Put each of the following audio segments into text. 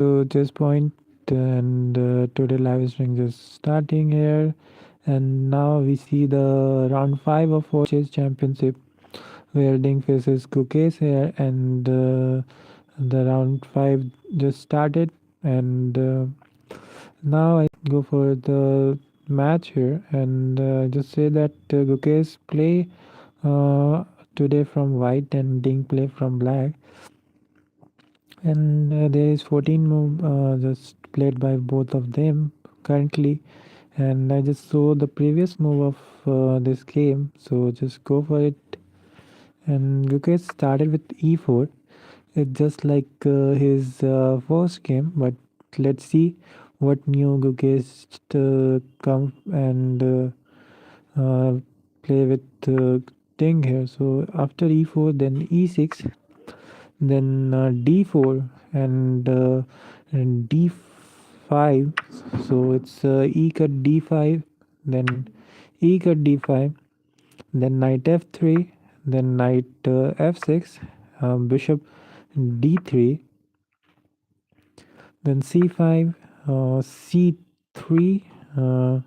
Just Point, and today live stream just starting here. And now we see the round five of World Chess Championship, where Ding faces Gukesh here, and the round five just started. And now I go for the match here, and just say that Gukesh play uh, today from white and Ding play from black. And there is 14 move just played by both of them currently, and I just saw the previous move of this game, so just go for it. And Gukesh started with e4. It's just like his first game, but let's see what new Gukesh come and play with Ting here. So after e4, then e6, then d4, and d5. So it's e cut d5, then e cut d5, then knight f3, then knight f6, bishop d3, then c5, c3, uh,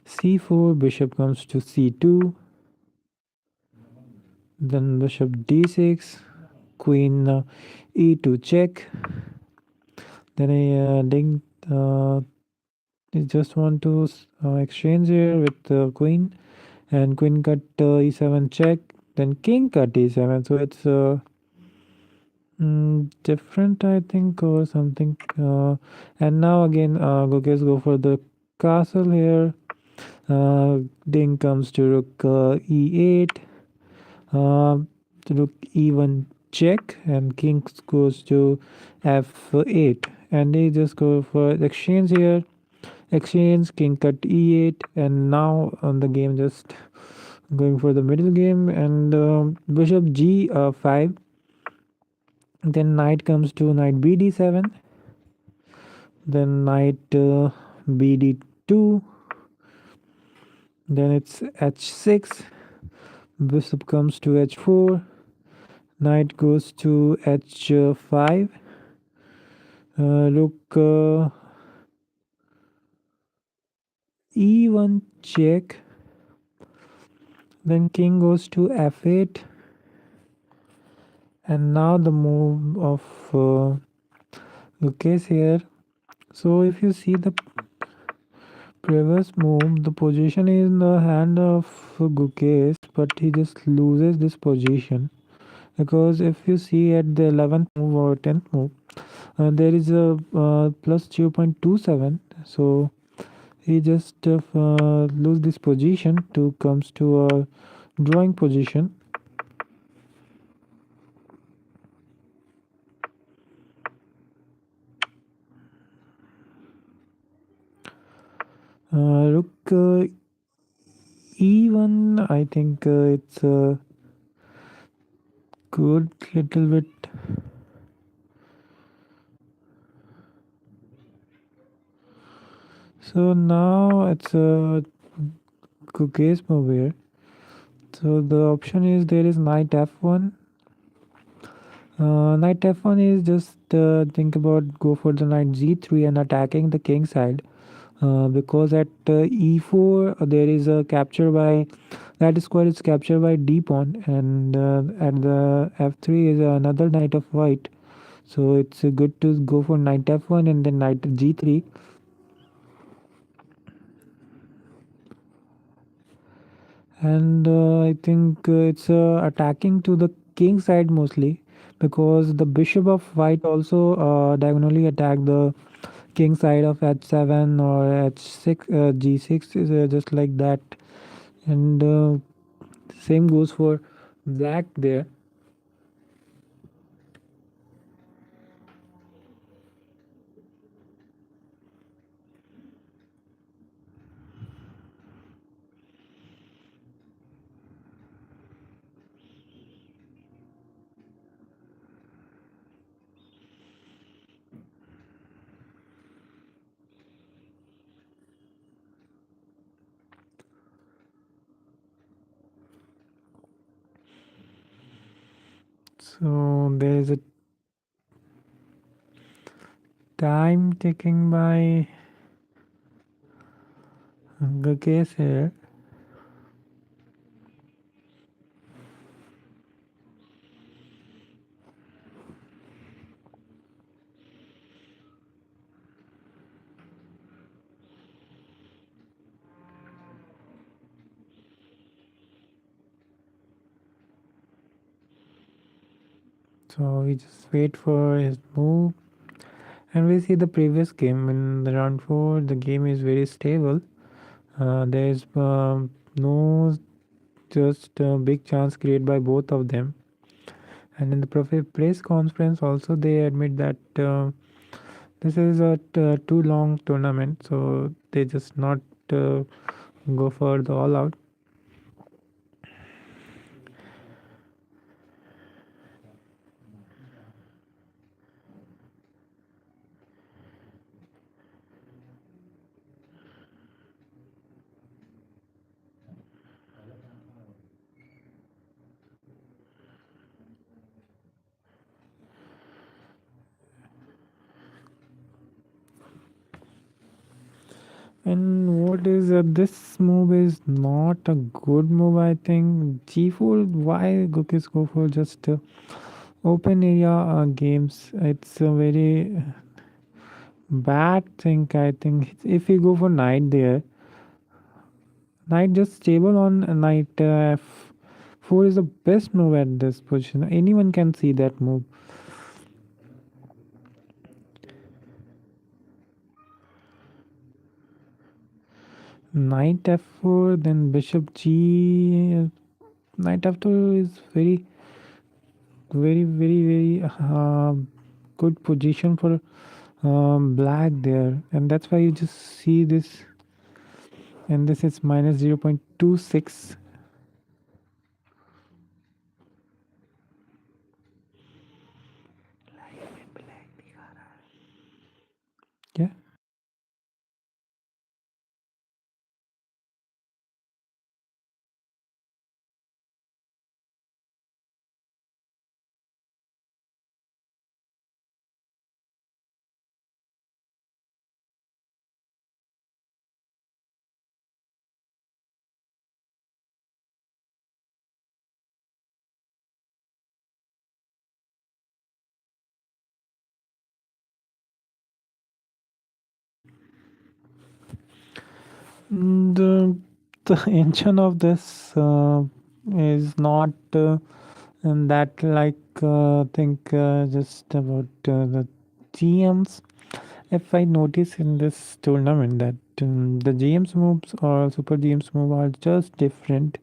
c4, bishop comes to c2, then bishop d6, queen e2 check. Then I didn't I just want to exchange here with the queen, and queen cut e7 check, then king cut e7. So it's different, I think, or something. And now again, Gukesh go for the castle here. Ding comes to rook e8, uh, rook e1 check, and king goes to f8. And they just go for exchange here. Exchange, king cut e8, and now on the game just going for the middle game, and bishop g5. Then knight comes to knight bd7, then knight bd2, then it's h6, bishop comes to h4, knight goes to h5, rook e1 check, then king goes to f8, and now the move of Gukesh here. So if you see the previous move, the position is in the hand of Gukesh, but he just loses this position, because if you see at the 11th move or 10th move, there is a plus 0.27. So he just lose this position to comes to a drawing position. Rook e1, I think it's good little bit. So now it's a Gukesh move here. So the option is there is knight f1. Knight f1 is just think about go for the knight g3 and attacking the king side. Because at e4 there is a capture by that square is captured by d pawn, and at the f3 is another knight of white. So it's good to go for knight f1 and then knight g3. And I think it's attacking to the king side mostly, because the bishop of white also diagonally attack the king side of h7 or h6, g6 is just like that. And same goes for black there. So there is a time ticking by Gukesh here. So we just wait for his move, and we see the previous game in the round four. The game is very stable. There's no just big chance created by both of them. And in the press conference, also they admit that this is a too long tournament, so they just not uh, go for the all out. And what is this move is not a good move, I think. G4, why Gukis go for just open area games? It's a very bad thing, I think. If you go for knight there, knight just stable on knight f4 is the best move at this position. Anyone can see that move. Knight f4, then bishop g. Knight f2 is very good position for black there, and that's why you just see this, and this is minus 0.26. Yeah. The engine of this is not that like think just about the GMs. If I notice in this tournament that the GMs moves or Super GMs move are just different,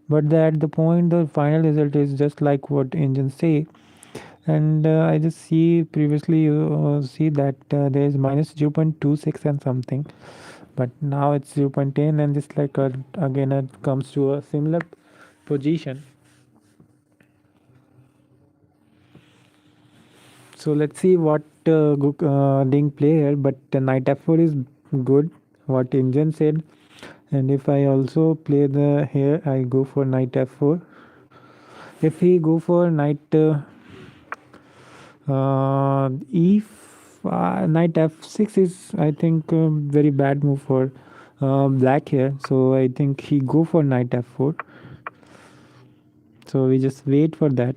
but at the point the final result is just like what engines say. And I just see previously you see that there is minus 0.26 and something, but now it's 0.10, and just like again it comes to a similar position. So let's see what Ding play here, but knight f4 is good, what engine said. And if I also play the here, I go for knight f4. If he go for knight e knight f6 is, I think, very bad move for black here. So I think he go for knight f4. So we just wait for that.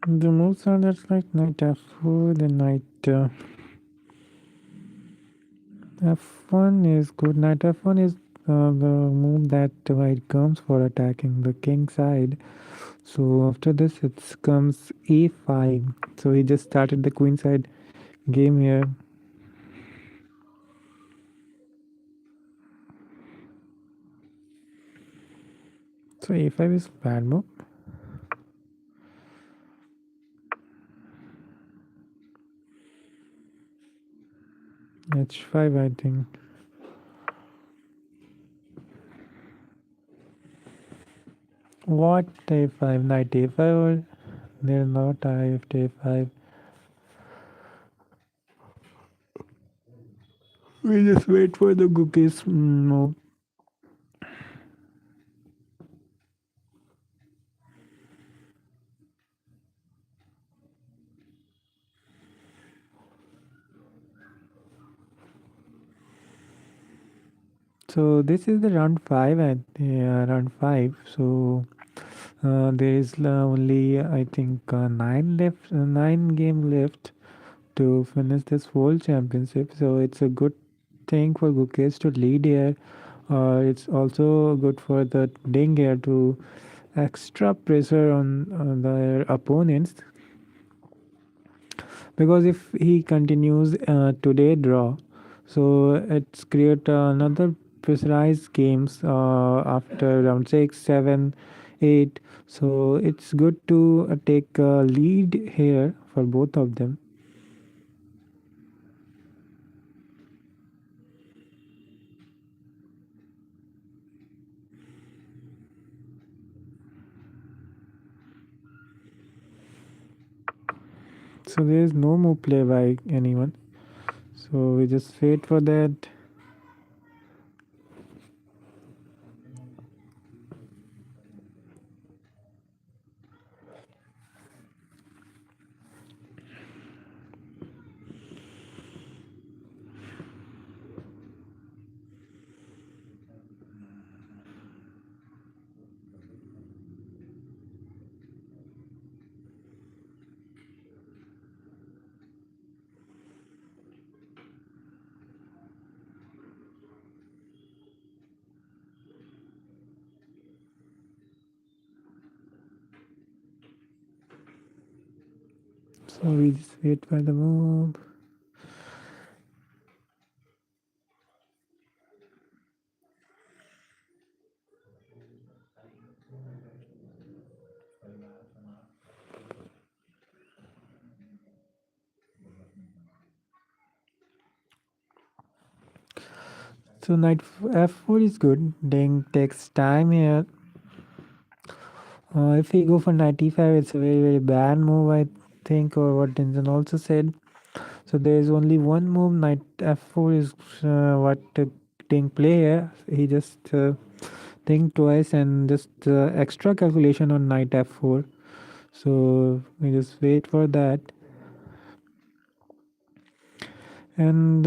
The moves are that's like knight f4, then knight f1 is good. Knight f1 is the move that white comes for attacking the king side. So after this, it comes a5. So he just started the queen side game here. So a5 is bad move. h5, I think. What a5? Knight a5 or they're not I after a5. We just wait for the Gukesh move. So this is the round five and round five. So there is only I think nine game left to finish this world championship. So it's a good thing for Gukesh to lead here. It's also good for the Ding here to extra pressure on their opponents, because if he continues today draw, so it's create another pressurized games after round 6 7 8. So it's good to take a lead here for both of them. So there is no move play by anyone, so we just wait for that. So we just wait for the move. So knight f4 is good. Ding takes time here. If we go for knight e5, it's a very very bad move, I think, or what Denson also said. So there is only one move. Knight f4 is what Ding play here. He just think twice and just extra calculation on knight f4. So we just wait for that. And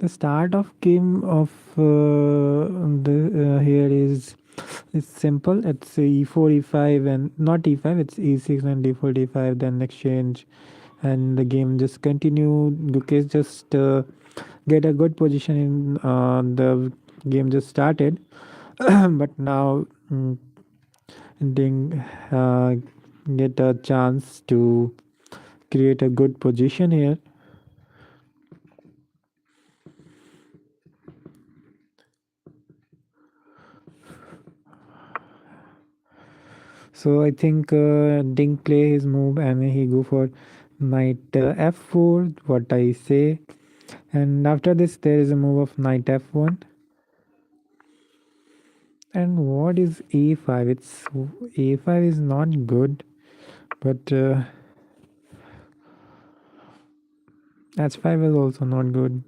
the start of game of the here is it's simple. It's e4 e5 and not e5. It's e6 and d4 d5. Then exchange, and the game just continue. Gukesh just get a good position in the game just started, but now Ding get a chance to create a good position here. So I think Ding play his move and he go for knight f4. What I say, and after this there is a move of knight f1. And what is a5? It's a5 is not good, but h5 is also not good.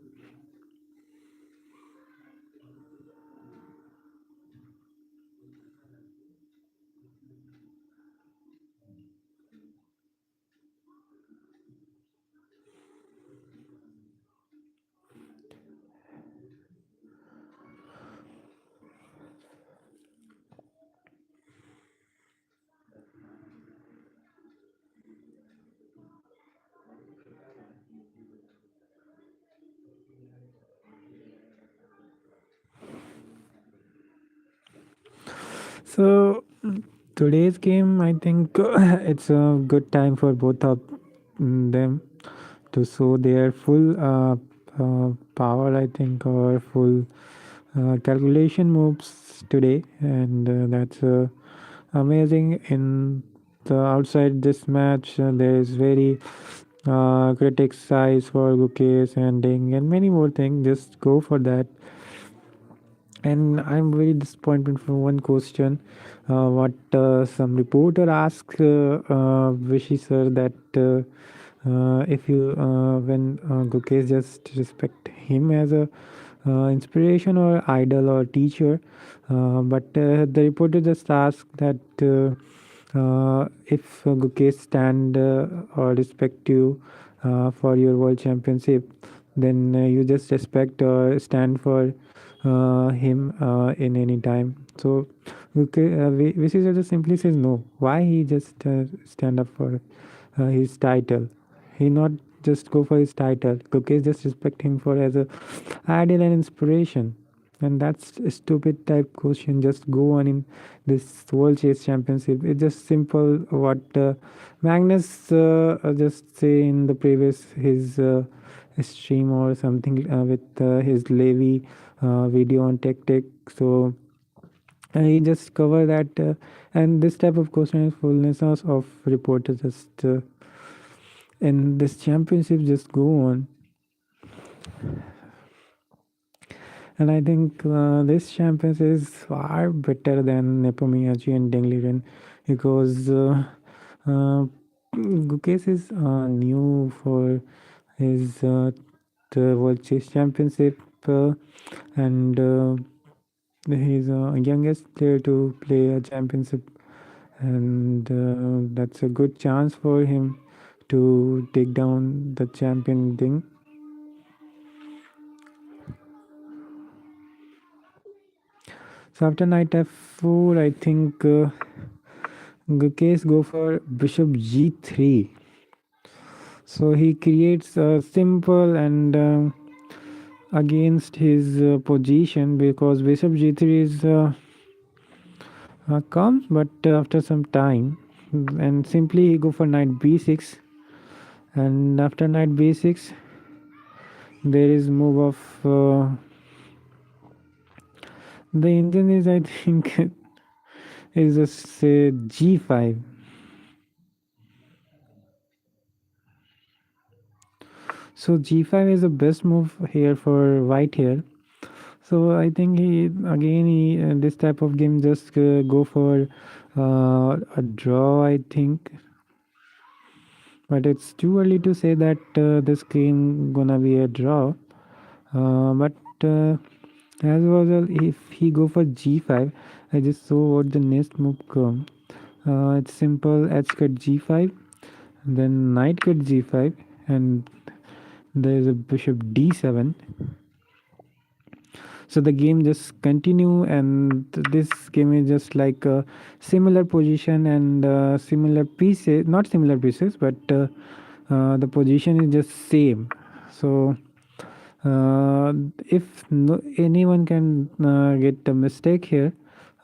So today's game, I think it's a good time for both of them to show their full power, I think, or full calculation moves today, and that's amazing. In the outside this match, there is very critics eyes for Gukesh and Ding and many more things. Just go for that. And I'm very disappointed for one question. What some reporter asked Vishy sir that if you when Gukesh just respect him as a inspiration or idol or teacher, but the reporter just asked that if Gukesh stand or respect you for your world championship, then you just respect or stand for him in any time. So VC just simply says no. Why he just stand up for his title? He not just go for his title. Gukesh just respect him for as a idol and inspiration. And that's a stupid type question. Just go on in this World Chess Championship. It's just simple. What Magnus just say in the previous his stream or something with his Levi video on tech tech. So he just cover that, and this type of question is fullness of reporters just and this championship just go on. And I think this championship is far better than Nepomniachtchi and Dengliren because Gukesh is new for his the World Chess Championship and he's youngest player to play a championship, and that's a good chance for him to take down the champion thing. So after knight f4, I think Gukesh go for bishop g3. So he creates a simple and against his position because bishop g3 is comes, but after some time, and simply he go for knight b6, and after knight b6, there is move of the engine is I think is a say g5. So g5 is the best move here for white here. So I think he again he this type of game just go for a draw, I think, but it's too early to say that this game gonna be a draw. But as well, if he go for g5, I just saw what the next move come. It's simple h cut g5, then knight cut g5, and there is a bishop d7. So the game just continue, and this game is just like a similar position and similar pieces, not similar pieces, but the position is just same. So if no, anyone can get a mistake here,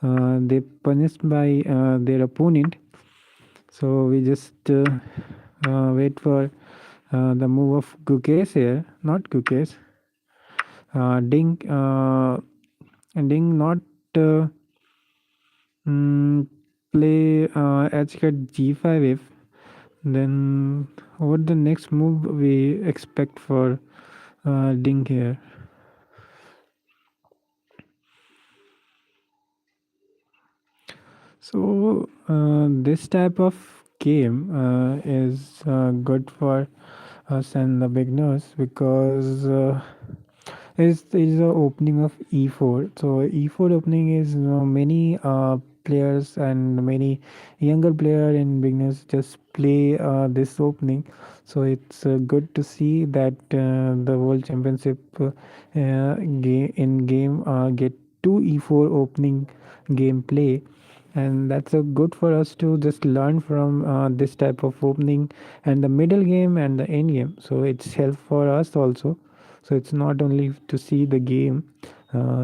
they punished by their opponent. So we just wait for the move of Gukesh here, not Gukesh. Ding, Ding not uh, mm, play h cut g5 if, then what the next move we expect for Ding here. So this type of game is good for us and the beginners because is the opening of e4. So e4 opening is many players and many younger player and beginners just play this opening. So it's good to see that the world championship in game get two e4 opening gameplay, and that's a good for us to just learn from this type of opening and the middle game and the end game. So it's help for us also. So it's not only to see the game,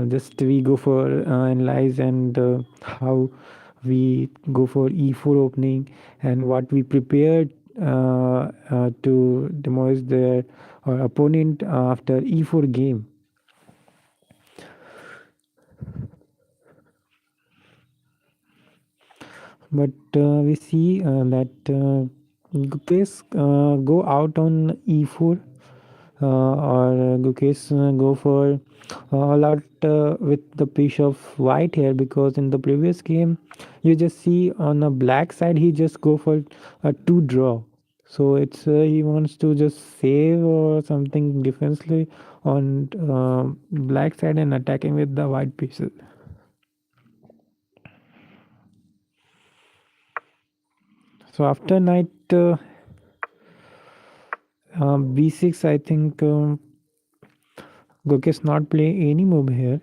just we go for analyze and how we go for e4 opening, and what we prepared to demolish their opponent after e4 game. But we see that Gukesh go out on e4, or Gukesh go for all out with the piece of white here, because in the previous game you just see on a black side he just go for a two draw. So it's he wants to just save or something defensively on black side and attacking with the white pieces. So after knight b6, I think Gukesh not play any move here.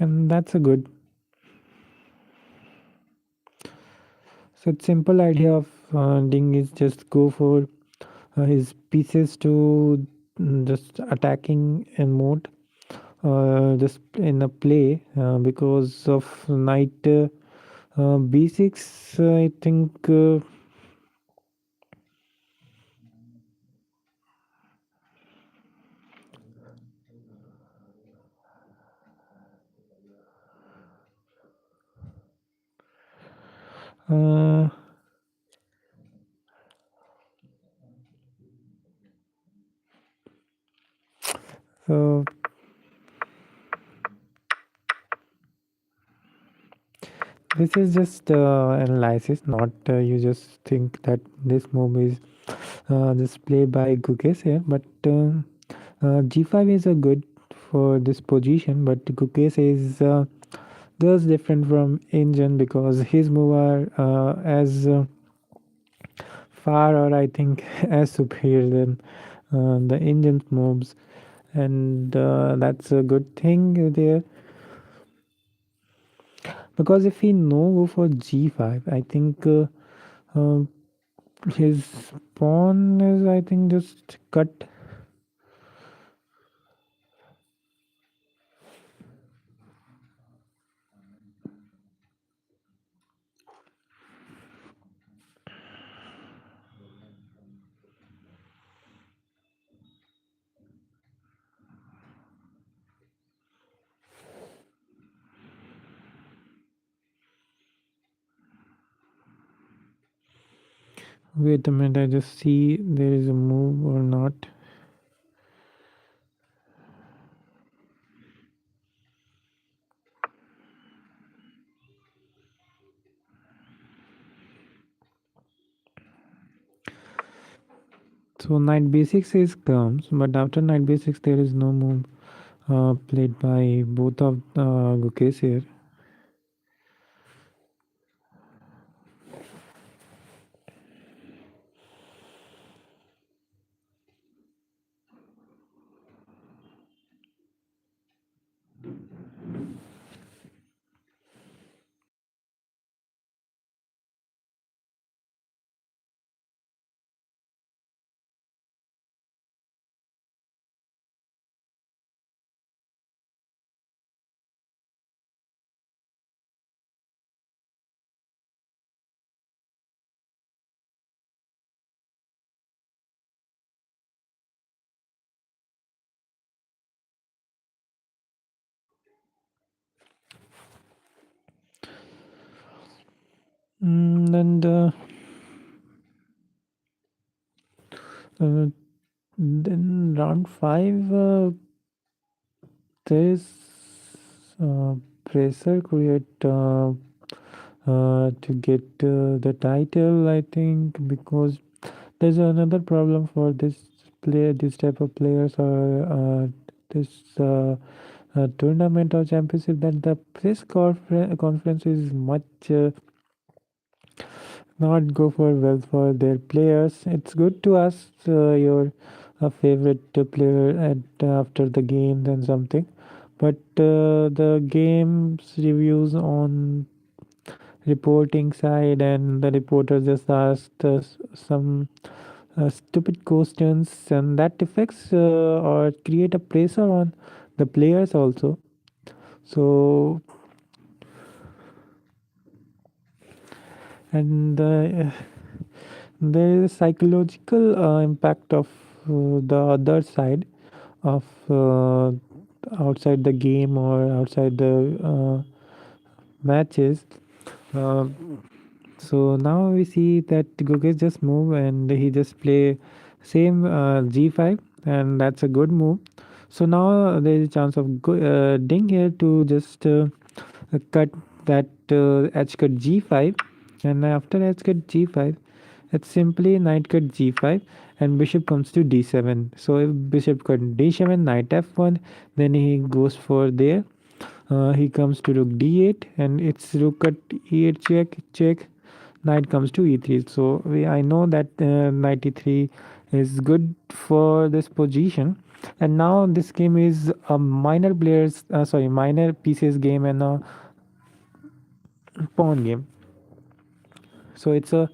And that's a good. So simple idea of Ding is just go for his pieces to just attacking in mode, just in a play, because of knight b6. I think uh, so this is just analysis, not you just think that this move is just play by Gukesh here, but g5 is a good for this position, but Gukesh is just different from Engine because his move are as far, or I think as superior than the Engine's moves, and that's a good thing there, because if he no go for g5, I think uh, his pawn is, I think, just cut. Wait a minute, I just see there is a move or not. So knight b6 is comes, but after knight b6 there is no move played by both of Gukesh here. And uh, then round five, there is uh, pressure create to get the title, I think, because there's another problem for this player, this type of players, or this tournament or championship, that the conference is much not go for well for their players. It's good to ask your favorite player at after the games and something, but the games reviews on reporting side, and the reporter just asked some stupid questions, and that affects or create a pressure on the players also. So, and there is psychological impact of the other side of outside the game or outside the matches. Uh, so now we see that Gukesh just move and he just play same g5, and that's a good move. So now there is a chance of Ding here to just cut that h cut g5, and after h cut g5 it's simply knight cut g5 and bishop comes to d7. So if bishop cut d7, knight f1, then he goes for there. He comes to rook d8, and it's rook at e8 check check. Knight comes to e3. So I know that knight e3 is good for this position. And now this game is a minor pieces game and a pawn game. So it's a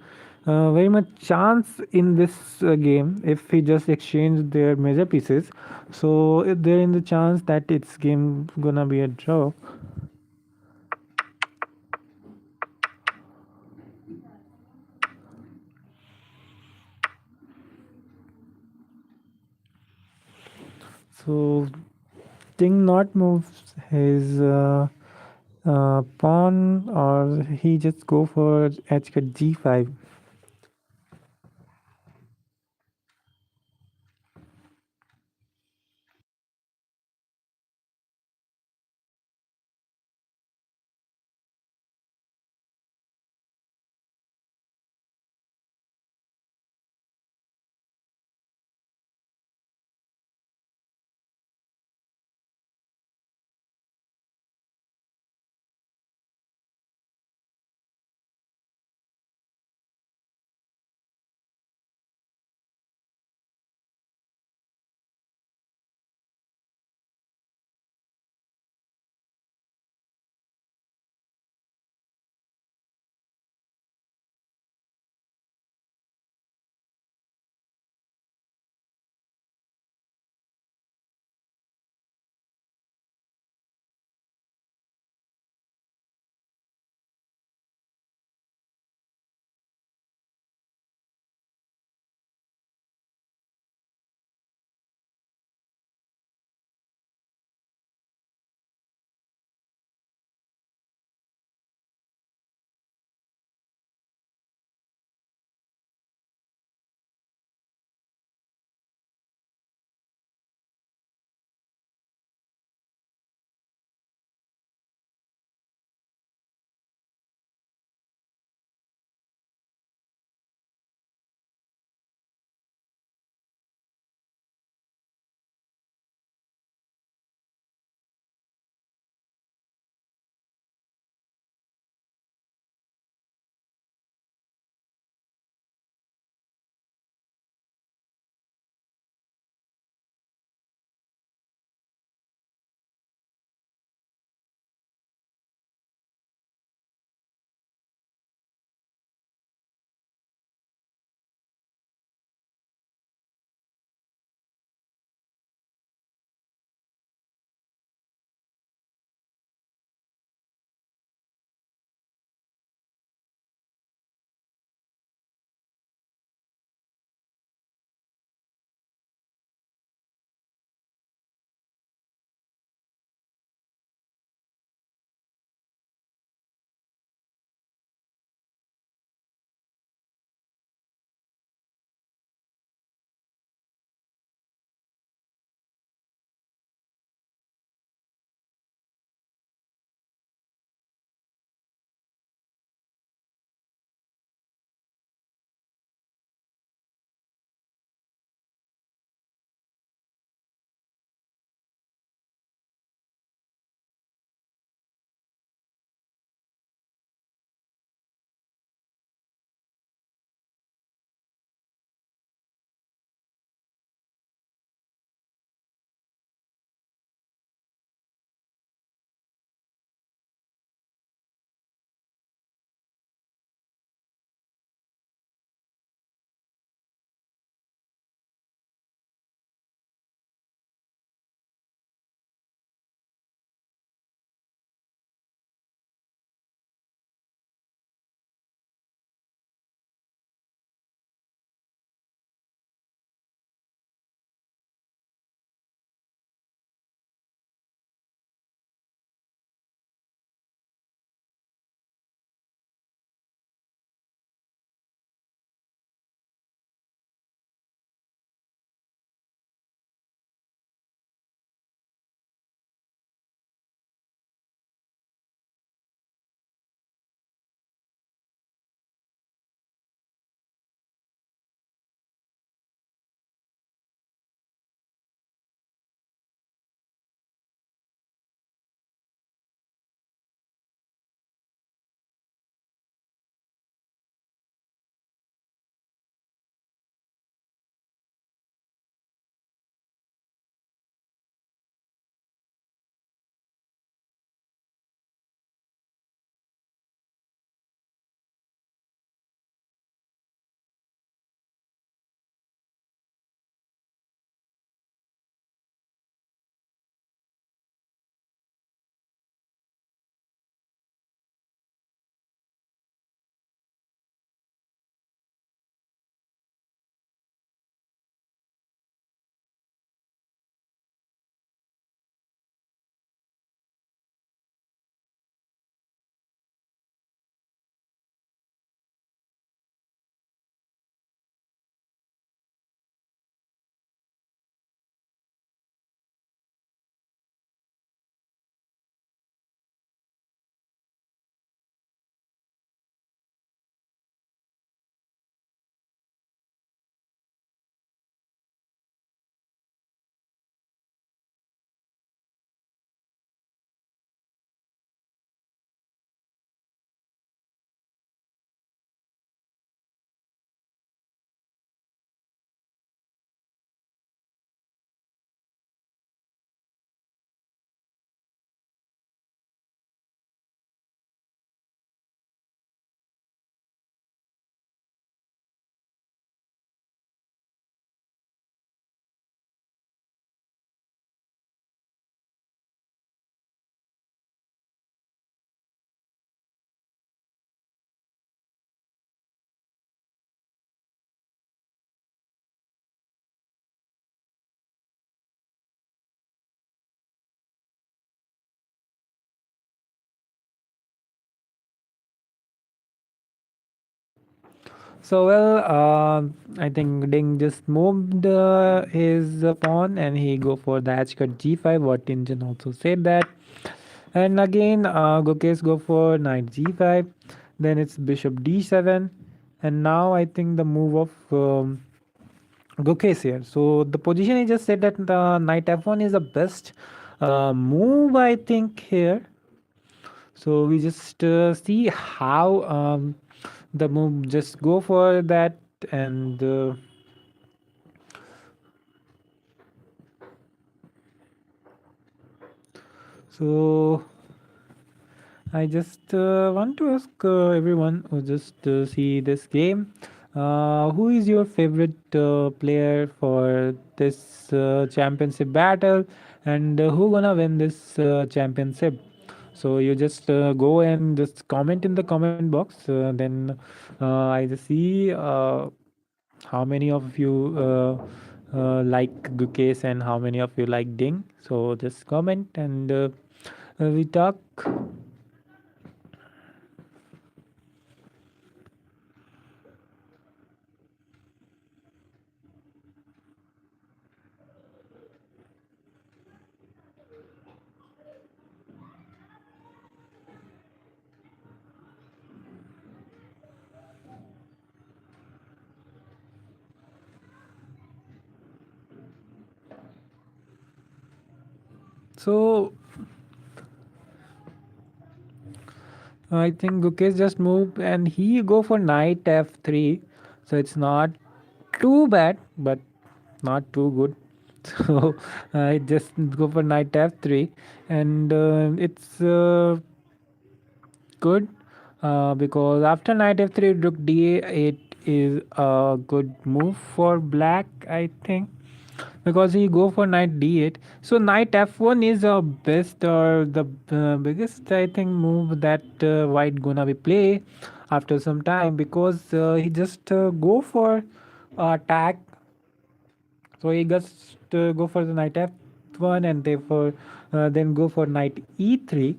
very much chance in this game if he just exchange their major pieces. So if there in the chance that it's game gonna be a draw. So Ting not moves his pawn, or he just go for h cut g5. So well, I think Ding just moved his pawn and he go for the h cut g5. What Tinjin also said that. And again, Gukesh go for knight g5. Then it's bishop d7. And now I think the move of Gukesh here. So the position he just said that the knight f1 is the best move I think here. So we just see how the move just go for that and so I just want to ask everyone who just see this game, who is your favorite player for this championship battle, and who gonna win this championship? So you just go and just comment in the comment box. Then I just see how many of you like Gukesh and how many of you like Ding. So just comment and we talk. So I think Gukesh just moved and he go for knight f3. So it's not too bad, but not too good. So I just go for knight f3, and it's good because after knight f3, rook d8 is a good move for black, I think, because he go for knight d8. So knight f1 is a best or the biggest I think move that white gonna be play after some time because he just go for attack. So he just go for the knight f1 and therefore then go for knight e3.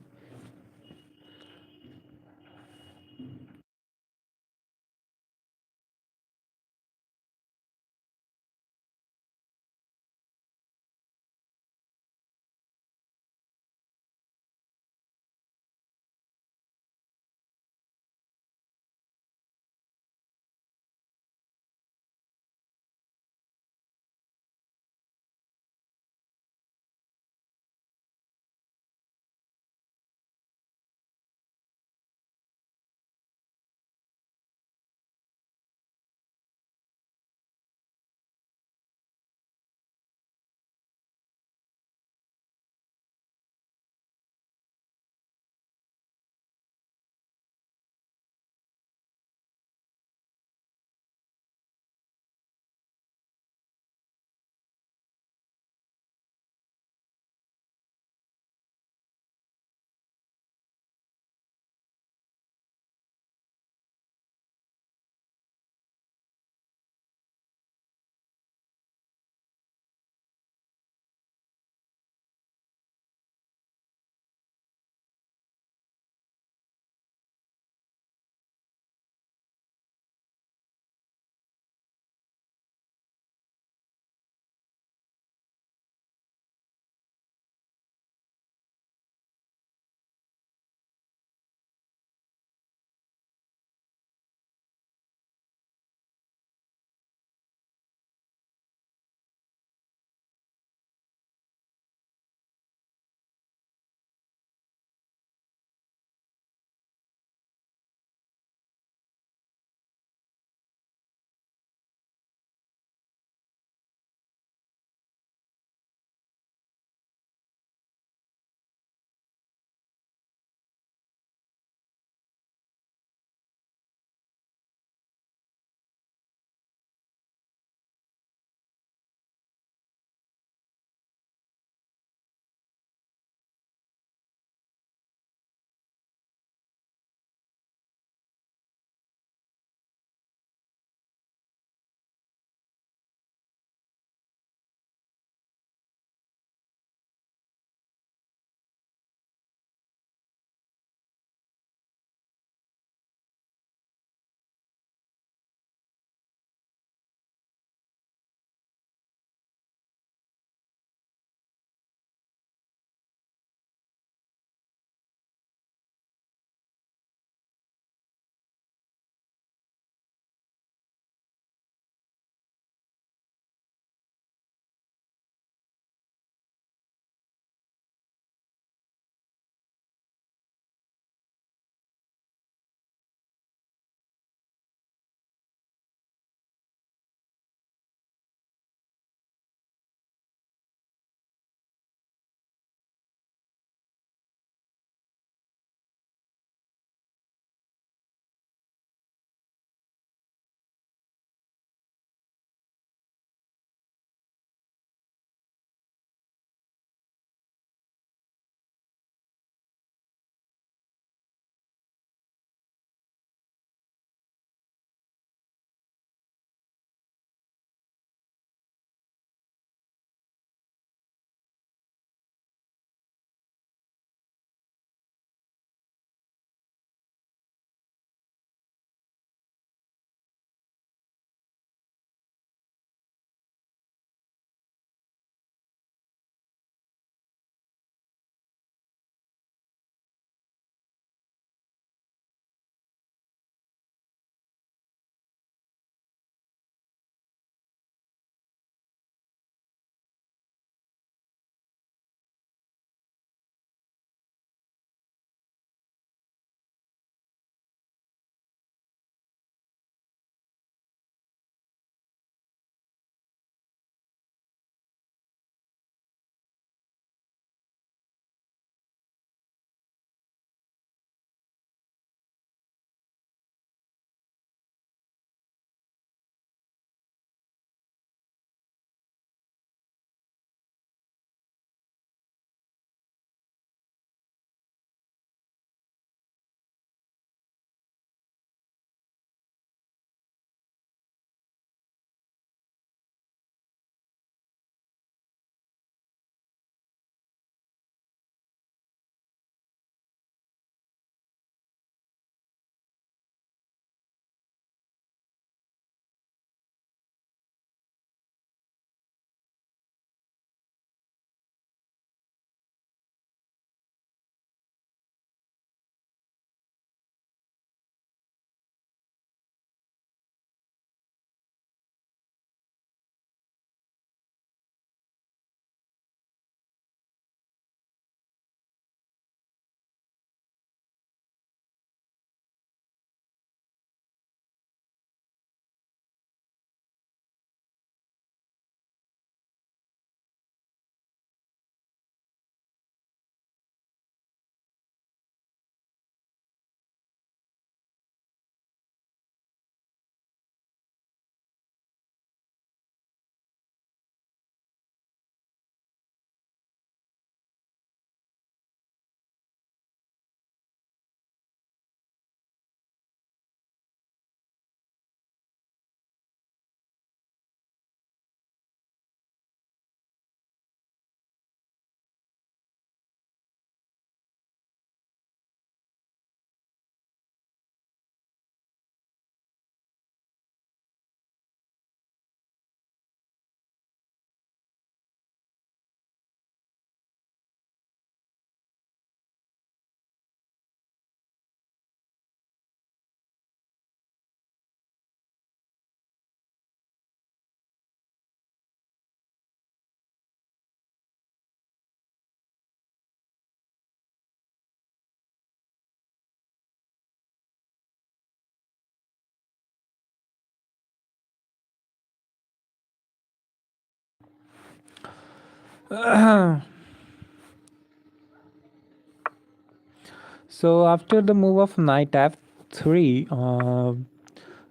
So after the move of knight f3,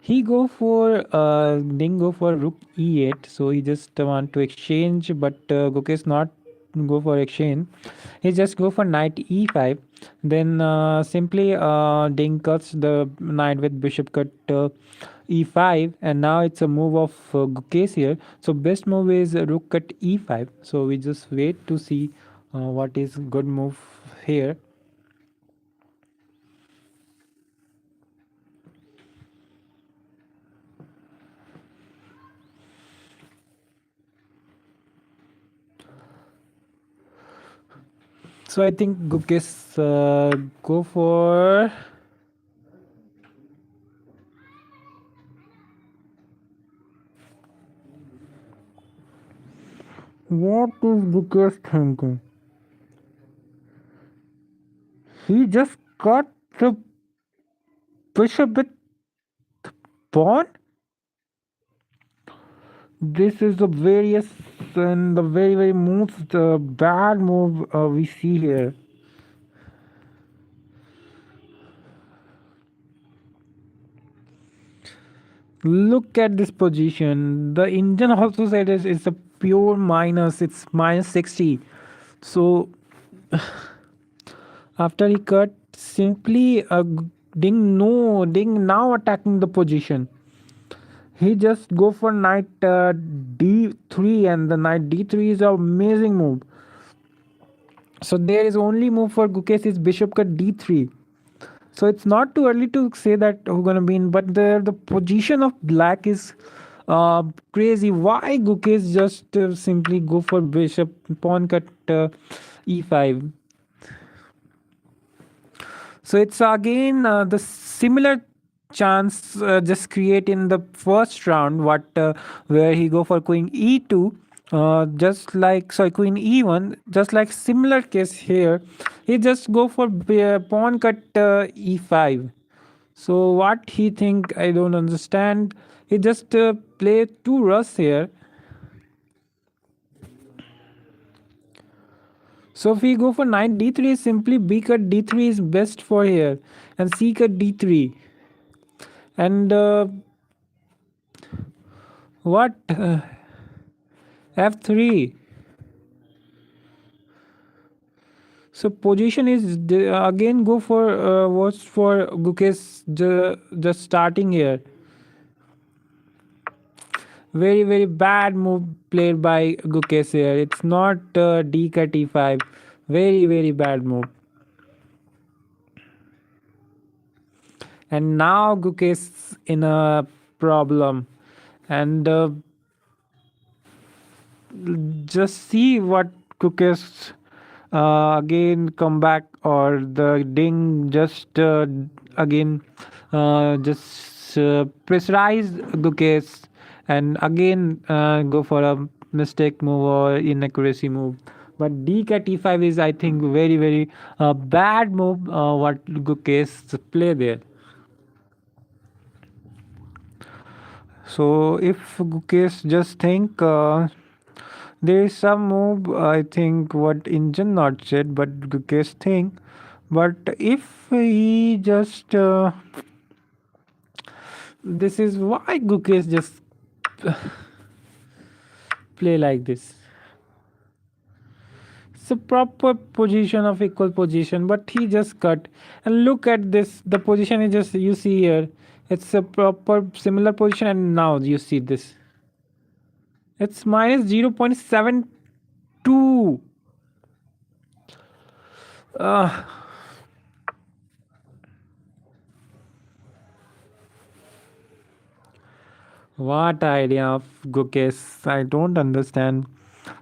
he go for didn't go for rook e8, so he just want to exchange, but Gukesh not go for exchange. He just go for knight e5. Then simply Ding cuts the knight with bishop cut e5, and now it's a move of Gukesh here. So best move is rook cut e5. So we just wait to see what is good move here. So I think Gukesh go for what is Gukesh thinking? He just got the bishop with pawn. This is the various and the very most bad move we see here. Look at this position. The Indian also said it's a pure minus. It's minus 60. So after he cut, simply Ding now attacking the position. He just go for knight d3, and the knight d3 is an amazing move. So there is only move for Gukesh is bishop cut d3. So it's not too early to say that who's gonna win, but the position of black is crazy. Why Gukesh just simply go for bishop pawn cut e5? So it's again the similar chance just create in the first round, what where he go for queen e2, just like sorry queen e1, just like similar case here. He just go for pawn cut e5. So what he think, I don't understand. He just play two rush here. So if we go for knight d3, simply b cut d3 is best for here, and c cut d3, and what f3. So position is again go for what's for Gukesh just starting here. Very bad move played by Gukesh here. It's not d cut e5. Very bad move. And now Gukesh in a problem, and just see what Gukesh again come back, or the Ding just again just pressurize Gukesh, and again go for a mistake move or inaccuracy move. But d cat e5 is, I think, very bad move what Gukesh play there. So if Gukesh just think there is some move, I think what Engine not said, but Gukesh think. But if he just this is why Gukesh just play like this. It's a proper position of equal position, but he just cut. And look at this. The position is just, you see here. It's a proper similar position, and now you see this. It's minus 0.72. What idea of Gukesh? I don't understand.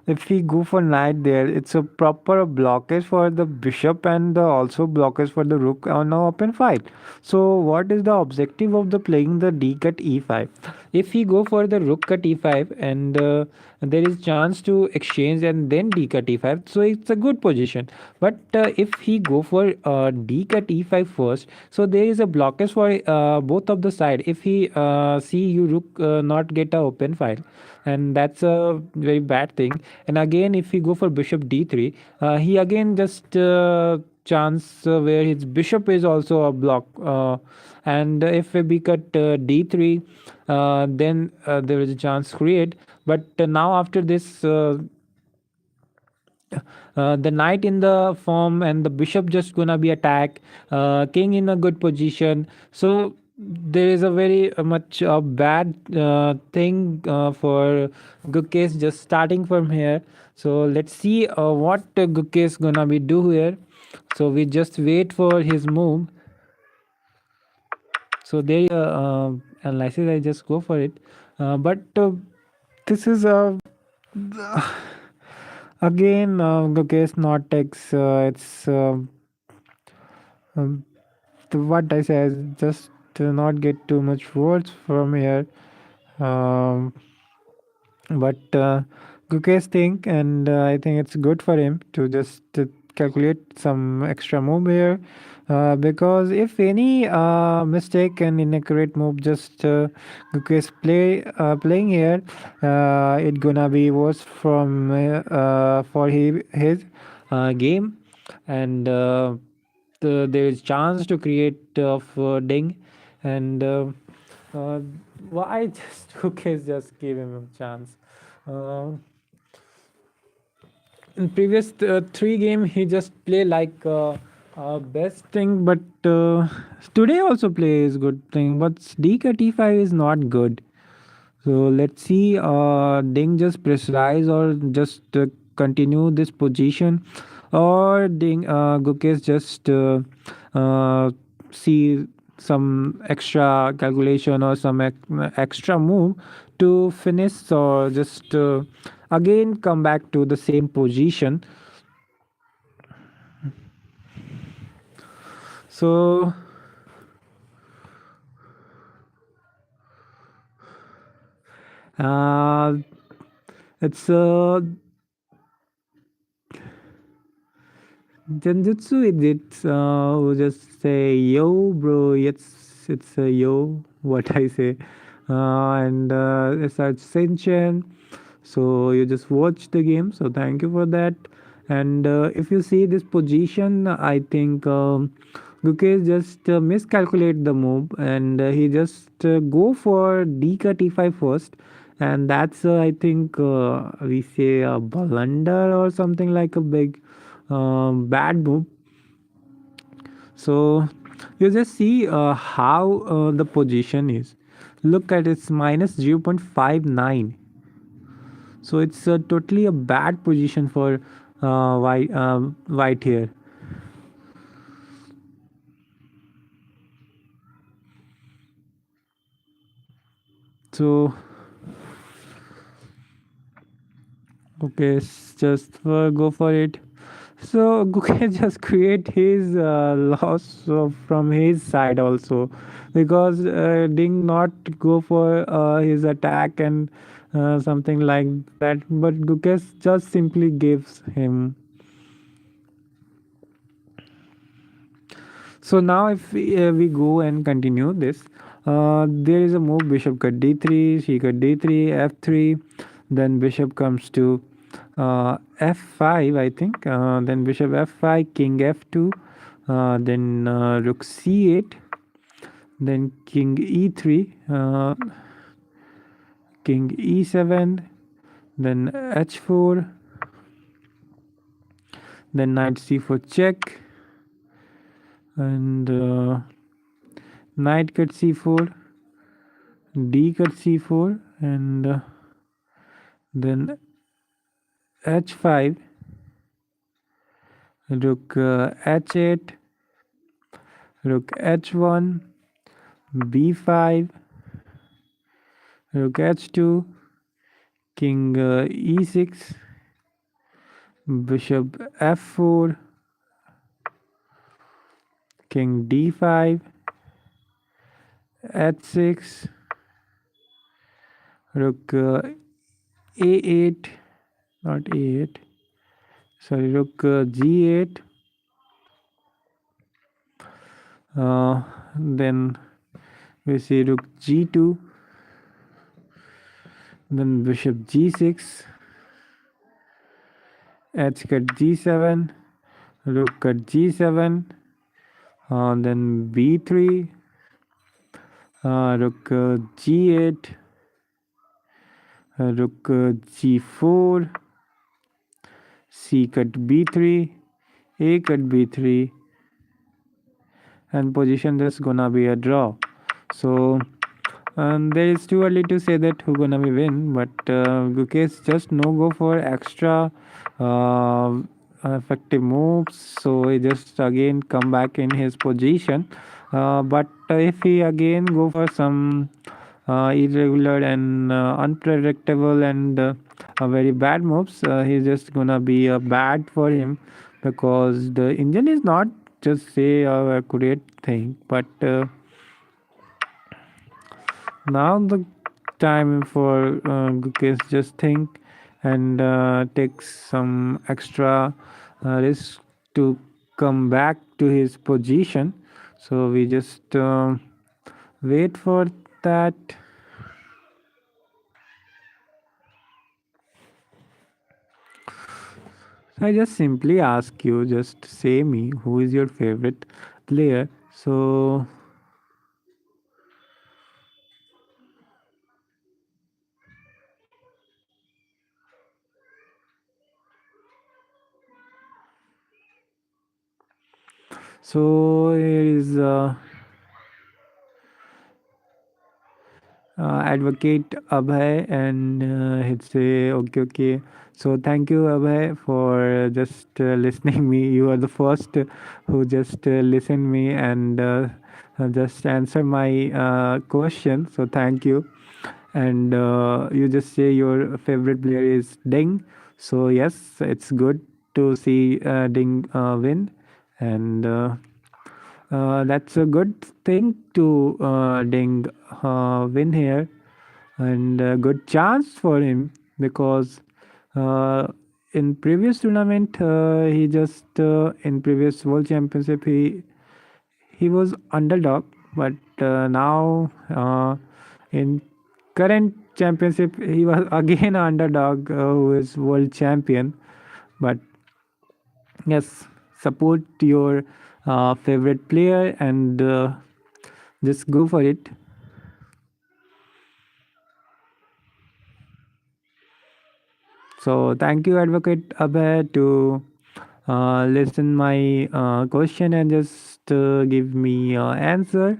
If we go for knight there, it's a proper blockage for the bishop, and also blockage for the rook on an open fight. So what is the objective of the playing the d cut e5? If we go for the rook cut e5, and there is chance to exchange and then d cut e5, so it's a good position. But if he go for d cut e5 first, so there is a blockage for both of the side. If he see you rook not get a open file, and that's a very bad thing. And again, if we go for bishop d3, he again just chance where his bishop is also a block, and if we cut d3, then there is a chance create. But now after this, the knight in the form and the bishop just gonna be attack, king in a good position. So there is a very much bad thing for Gukesh just starting from here. So let's see what Gukesh gonna be do here. So we just wait for his move. So there analysis, I just go for it. But this is again Gukesh not takes it's um, what I say is just to not get too much words from here. Um, but Gukesh think, and I think it's good for him to just calculate some extra move here. Because if any mistake and inaccurate move just Gukesh playing here, it gonna be worse from for his game, and there is chance to create of ding, and uh, why just Gukesh just give him a chance. uh, in previous three game he just play like best thing, but today also play is good thing, but dk t5 is not good. So let's see, Ding just pressurize or just continue this position, or Ding Gukesh just see some extra calculation or some extra move to finish, or just again come back to the same position. So uh, it's Genjutsu it's who just say yo bro, it's a yo what I say, and it's a Senshin. So you just watch the game, so thank you for that. And if you see this position, I think Gukesh just miscalculate the move, and he just go for dka t5 first, and that's I think we say a blunder or something like a big bad move. So you just see how the position is. Look at it's minus 0.59. So it's totally a bad position for white here. So okay, just go for it. So Gukesh just create his loss from his side also, because Ding not go for his attack and something like that, but Gukesh just simply gives him. So now if we go and continue this, there is a move bishop cut d3, she cut d3, f3, then bishop comes to f5 I think, then bishop f5, king f2, then rook c8, then king e3, king e7, then h4, then knight c4 check, and knight cut c4, d cut c4, and then h5, rook h8, rook h1, b5, rook h2, king e6, bishop f4, king d5, h6, rook a8, not a8, sorry, rook g8, then we see rook g2, Then bishop g6, h cut g7, rook cut g7, then b3, rook g8, rook g4, c cut b3, a cut b3, and position is gonna be a draw. So there is too early to say that who gonna be win, but Gukesh just no go for extra uh, effective moves. So he just again come back in his position. But if he again go for some irregular and unpredictable and very bad moves, he's just gonna be bad for him, because the engine is not just say a accurate thing, but now the time for Gukesh just think and take some extra risk to come back to his position. So we just wait for that. I just simply ask you, just say me who is your favorite player. So here is advocate Abhay, and he'd say, okay, okay. So thank you, Abhay, for just listening me. You are the first who just listened me and just answer my question. So thank you. And you just say your favorite player is Ding. So yes, it's good to see Ding win, and that's a good thing to Ding win here, and a good chance for him, because uh, in previous tournament he just in previous World Championship he was underdog, but now in current championship he was again underdog who is world champion. But yes, support your favorite player and just go for it. So thank you, Advocate Abhay, to listen my question and just give me answer.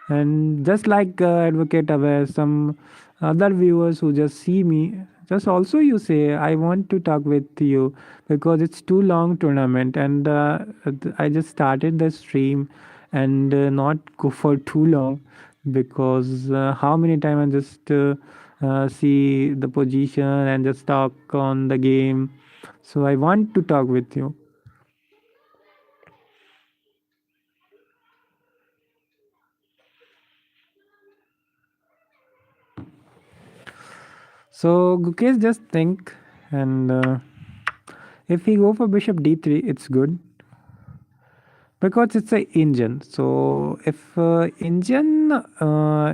And just like Advocate Abhay, some other viewers who just see me, just also you say, I want to talk with you because it's too long tournament, and I just started the stream and not go for too long, because how many times I just see the position and just talk on the game. So I want to talk with you. So Gukesh just think, and if we go for bishop d3, it's good because it's a engine. So if engine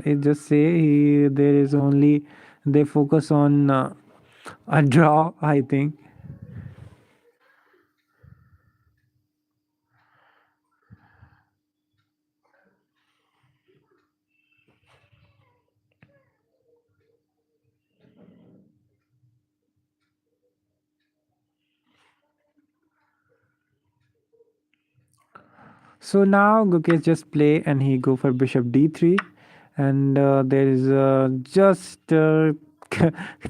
it just say there is only they focus on a draw, I think. So now Gukesh just play and he go for bishop d3, and there is just Ding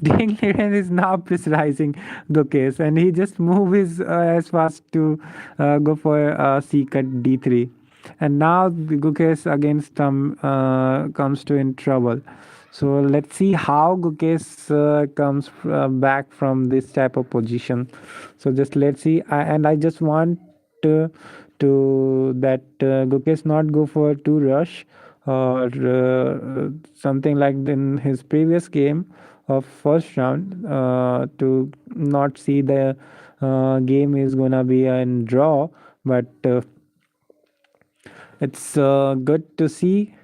Liren is now pressurizing Gukesh, and he just move his as fast to go for c cut d3, and now the Gukesh against comes to in trouble. So let's see how Gukesh comes back from this type of position. So just let's see, and I just want to that Gukesh not go for too rush or something like in his previous game of first round, to not see the game is gonna be a draw, but it's good to see.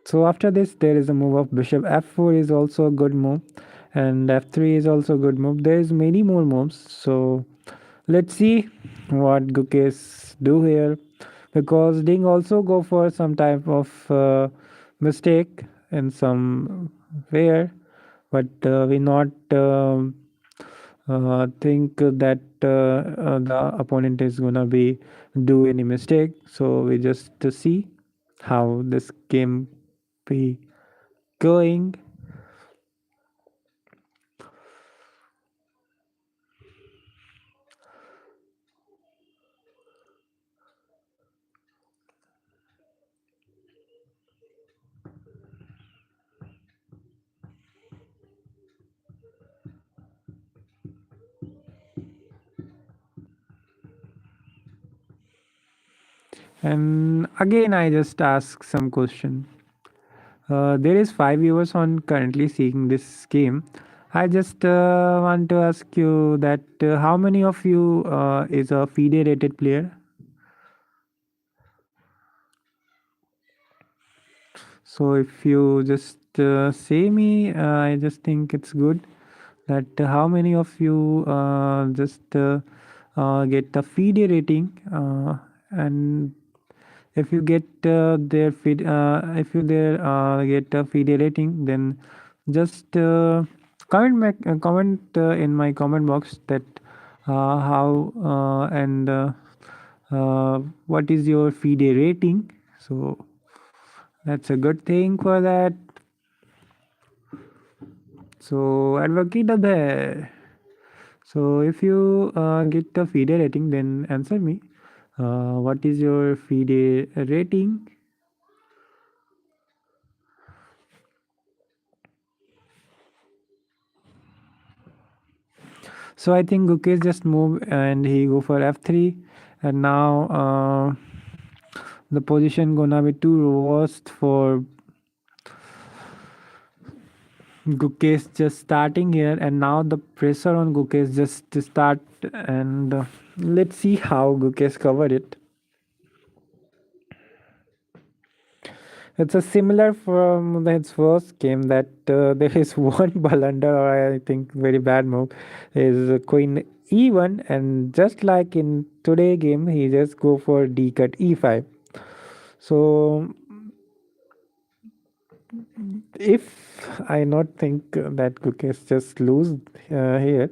So after this, there is a move of bishop f4 is also a good move, and f3 is also a good move. There is many more moves. So let's see what Gukesh do here, because Ding also go for some type of mistake in some where, but we not think that the opponent is gonna be do any mistake. So we just see how this game be going. And again, I just ask some question. There is 5 viewers on currently seeing this game. I just want to ask you that how many of you is a FIDE rated player? So if you just say me, I just think it's good that how many of you just get the FIDE rating, and if you get their feed if you there get a FIDE rating, then just comment in my comment box that how and what is your FIDE rating. So that's a good thing for that. So advocate of there. So if you get the FIDE rating, then answer me. What is your FIDE rating? So I think Gukesh just move and he go for f3, and now the position gonna be too worst for Gukesh just starting here, and now the pressure on Gukesh just to start, and let's see how Gukesh covered it. It's a similar from his first game that there is one blunder, or I think very bad move, is Queen E1, and just like in today game, he just go for D cut E5. So if I not think that Gukesh just lose here,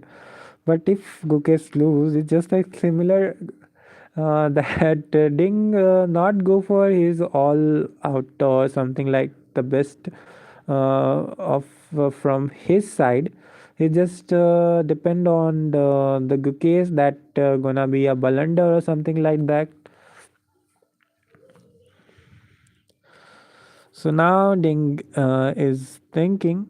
but if Gukesh lose, it's just like similar that Ding not go for his all out or something like the best of from his side. He just depend on the Gukesh that gonna be a blunder or something like that. So now Ding is thinking.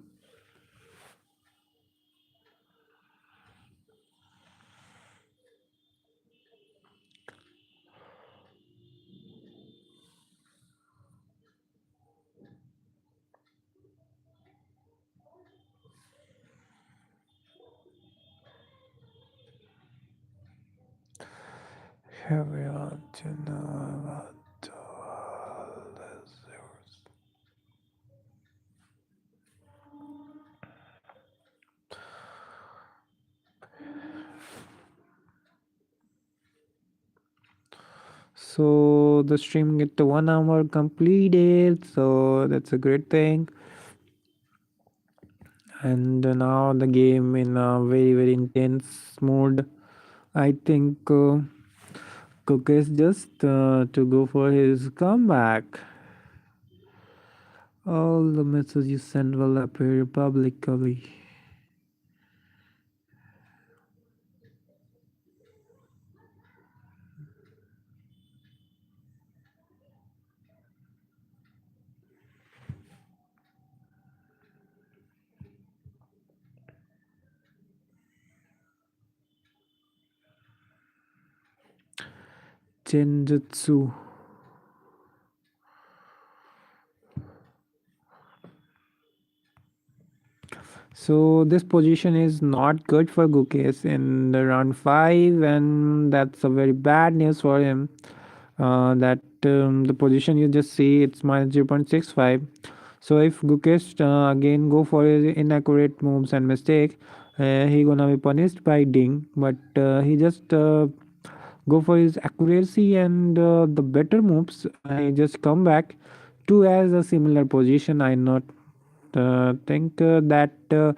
Here we are to know about all this. So the stream get to 1 hour completed, so that's a great thing. And now the game in a very intense mode. I think Cook is just to go for his comeback. All the messages you send will appear publicly. Genjutsu. So this position is not good for Gukesh in the round 5, and that's a very bad news for him. That the position you just see it's minus 0.65. So if Gukesh again go for his inaccurate moves and mistake, he gonna be punished by Ding. But he just go for his accuracy and the better moves. He just come back to as a similar position. I not think that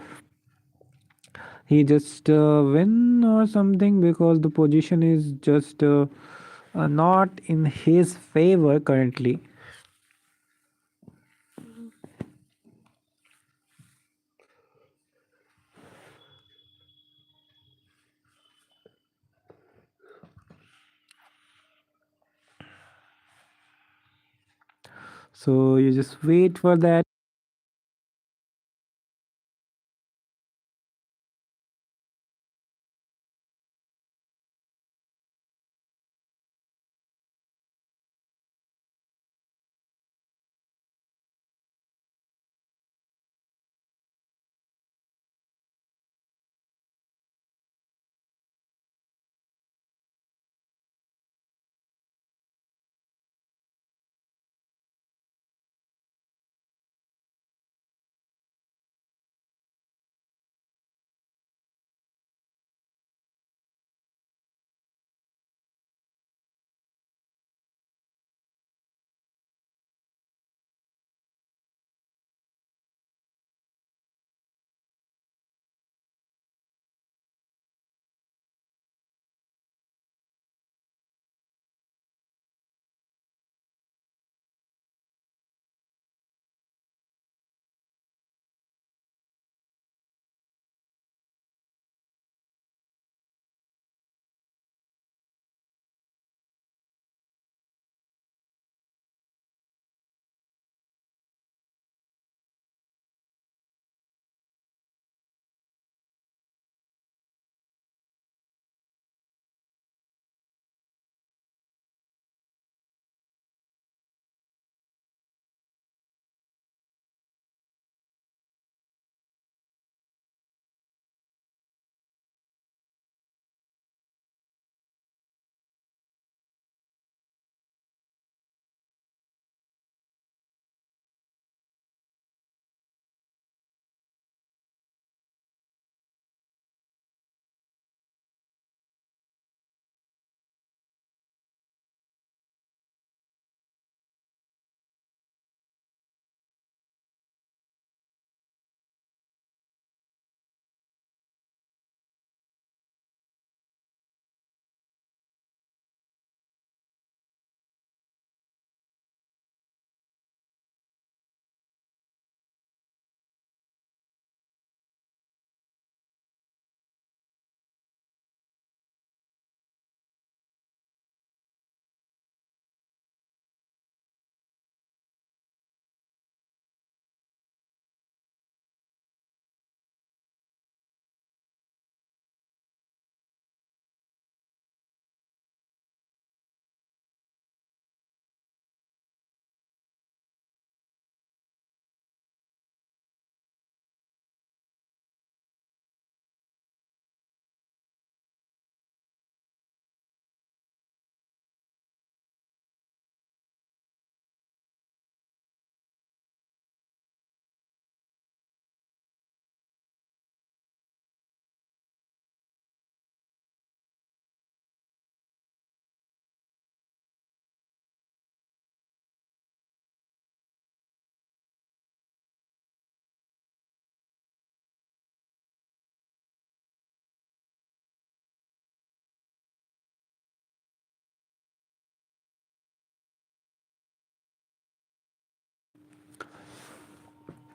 he just win or something, because the position is just not in his favor currently. So you just wait for that.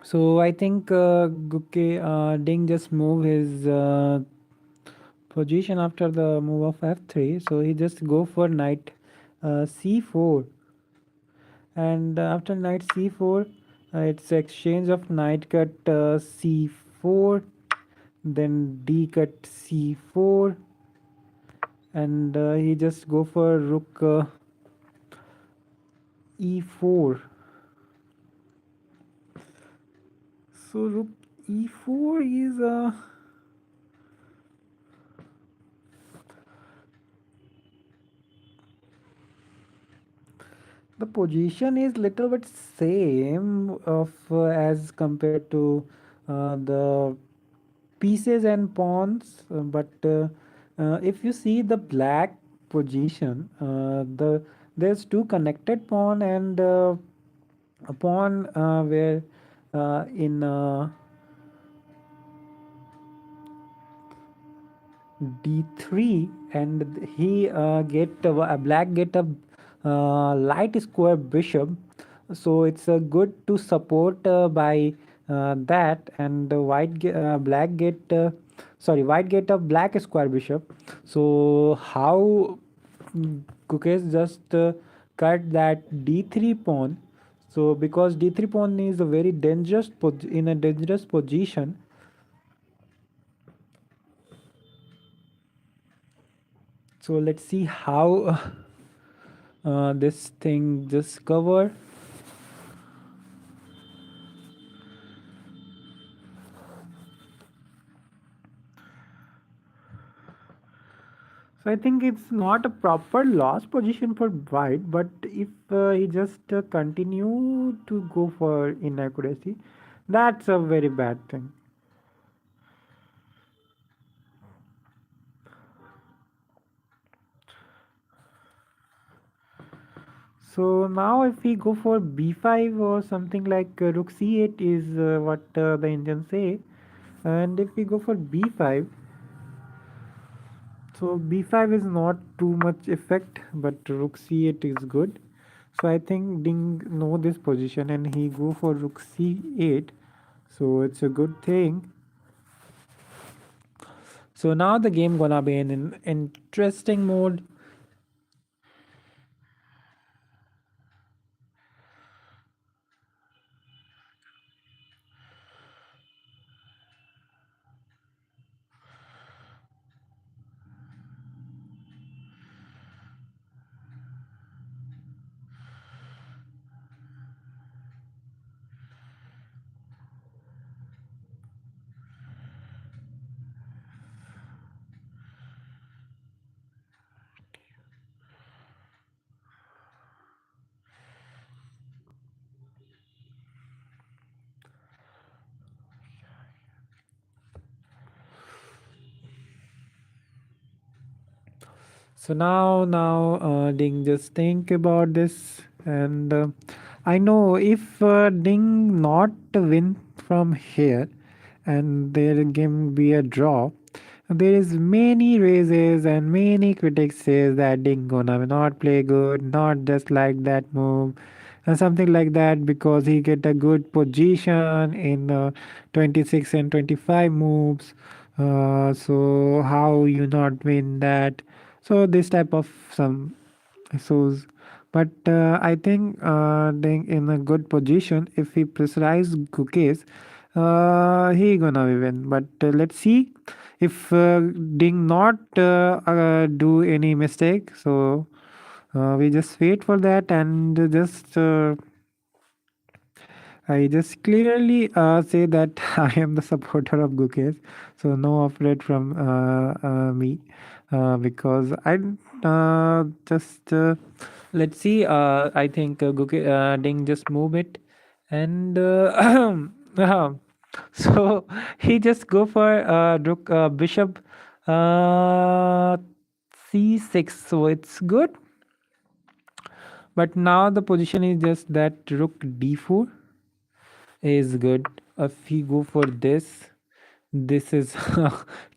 So I think Ding just move his position after the move of f3. So he just go for knight c4, and after knight c4, it's exchange of knight cut c4, then d cut c4, and he just go for rook e4. So rook e4 is The position is little bit same of as compared to the pieces and pawns, but if you see the black position, there's two connected pawn and a pawn where in d3, and he get a black get a light square bishop, so it's good to support by that, and black get white get a black square bishop. So how Gukesh just cut that d3 pawn. So because d3 pawn is a very dangerous in a dangerous position. So let's see how this thing just cover. So I think it's not a proper loss position for white, but if he just continue to go for inaccuracy, that's a very bad thing. So now if we go for b5 or something like rook c8 is what the Indians say, and if we go for b5, so b5 is not too much effect, but rook c8 is good. So I think Ding know this position and he go for rook c8. So it's a good thing. So now the game gonna be in an interesting mode. So now Ding just think about this, and I know if Ding not win from here, and there game be a draw, there is many raises and many critics says that Ding gonna not play good, not just like that move, and something like that because he get a good position in 26 and 25 moves. So how you not win that? So this type of some shows, but I think Deng in a good position. If he pressurize Gukesh, he gonna win. But let's see if Ding not do any mistake. So we just wait for that and just. I just clearly say that I am the supporter of Gukesh, so no afraid from me because I just let's see. I think Ding just move it, and so he just go for rook bishop uh, c6. So it's good, but now the position is just that rook d4 is good. If we go for this is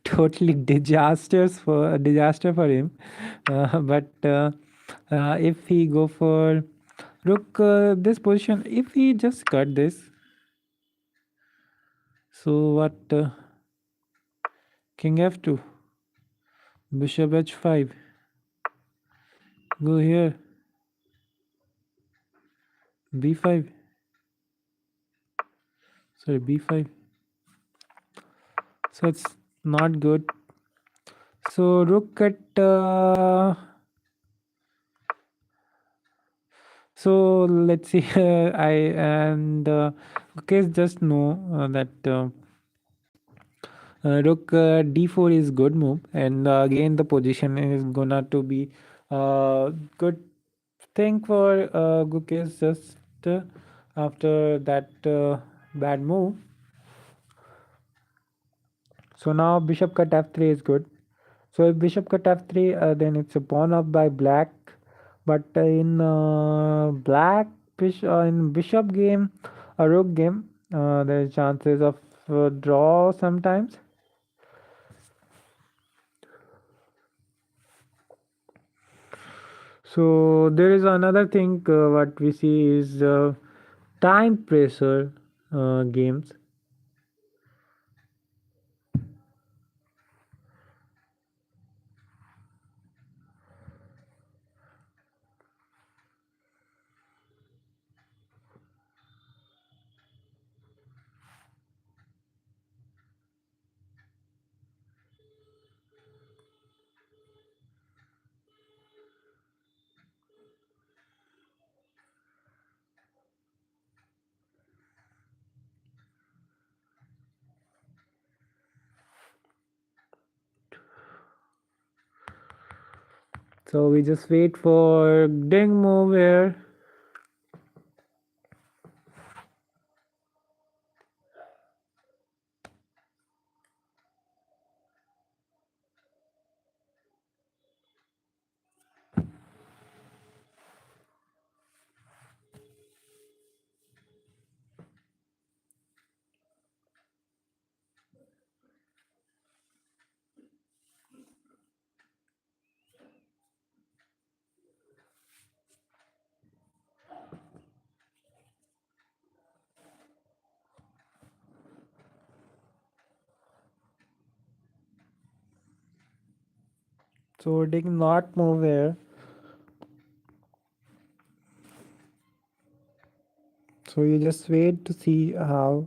totally disaster for him. But if he go for rook this position, if he just cut this, so what? King f2, bishop h5, go here, b5, sorry b5. So it's not good. So rook at so let's see. I and okay, just know that rook d4 is good move, and again the position is gonna to be good think for Gukesh just after that bad move. So now bishop cut f3 is good. So if bishop cut f3, then it's a pawn up by black. But in black in bishop game, a rook game, there's chances of draw sometimes. So there is another thing what we see is time pressure games. So we just wait for ding move here. So ding not move here. So you just wait to see how.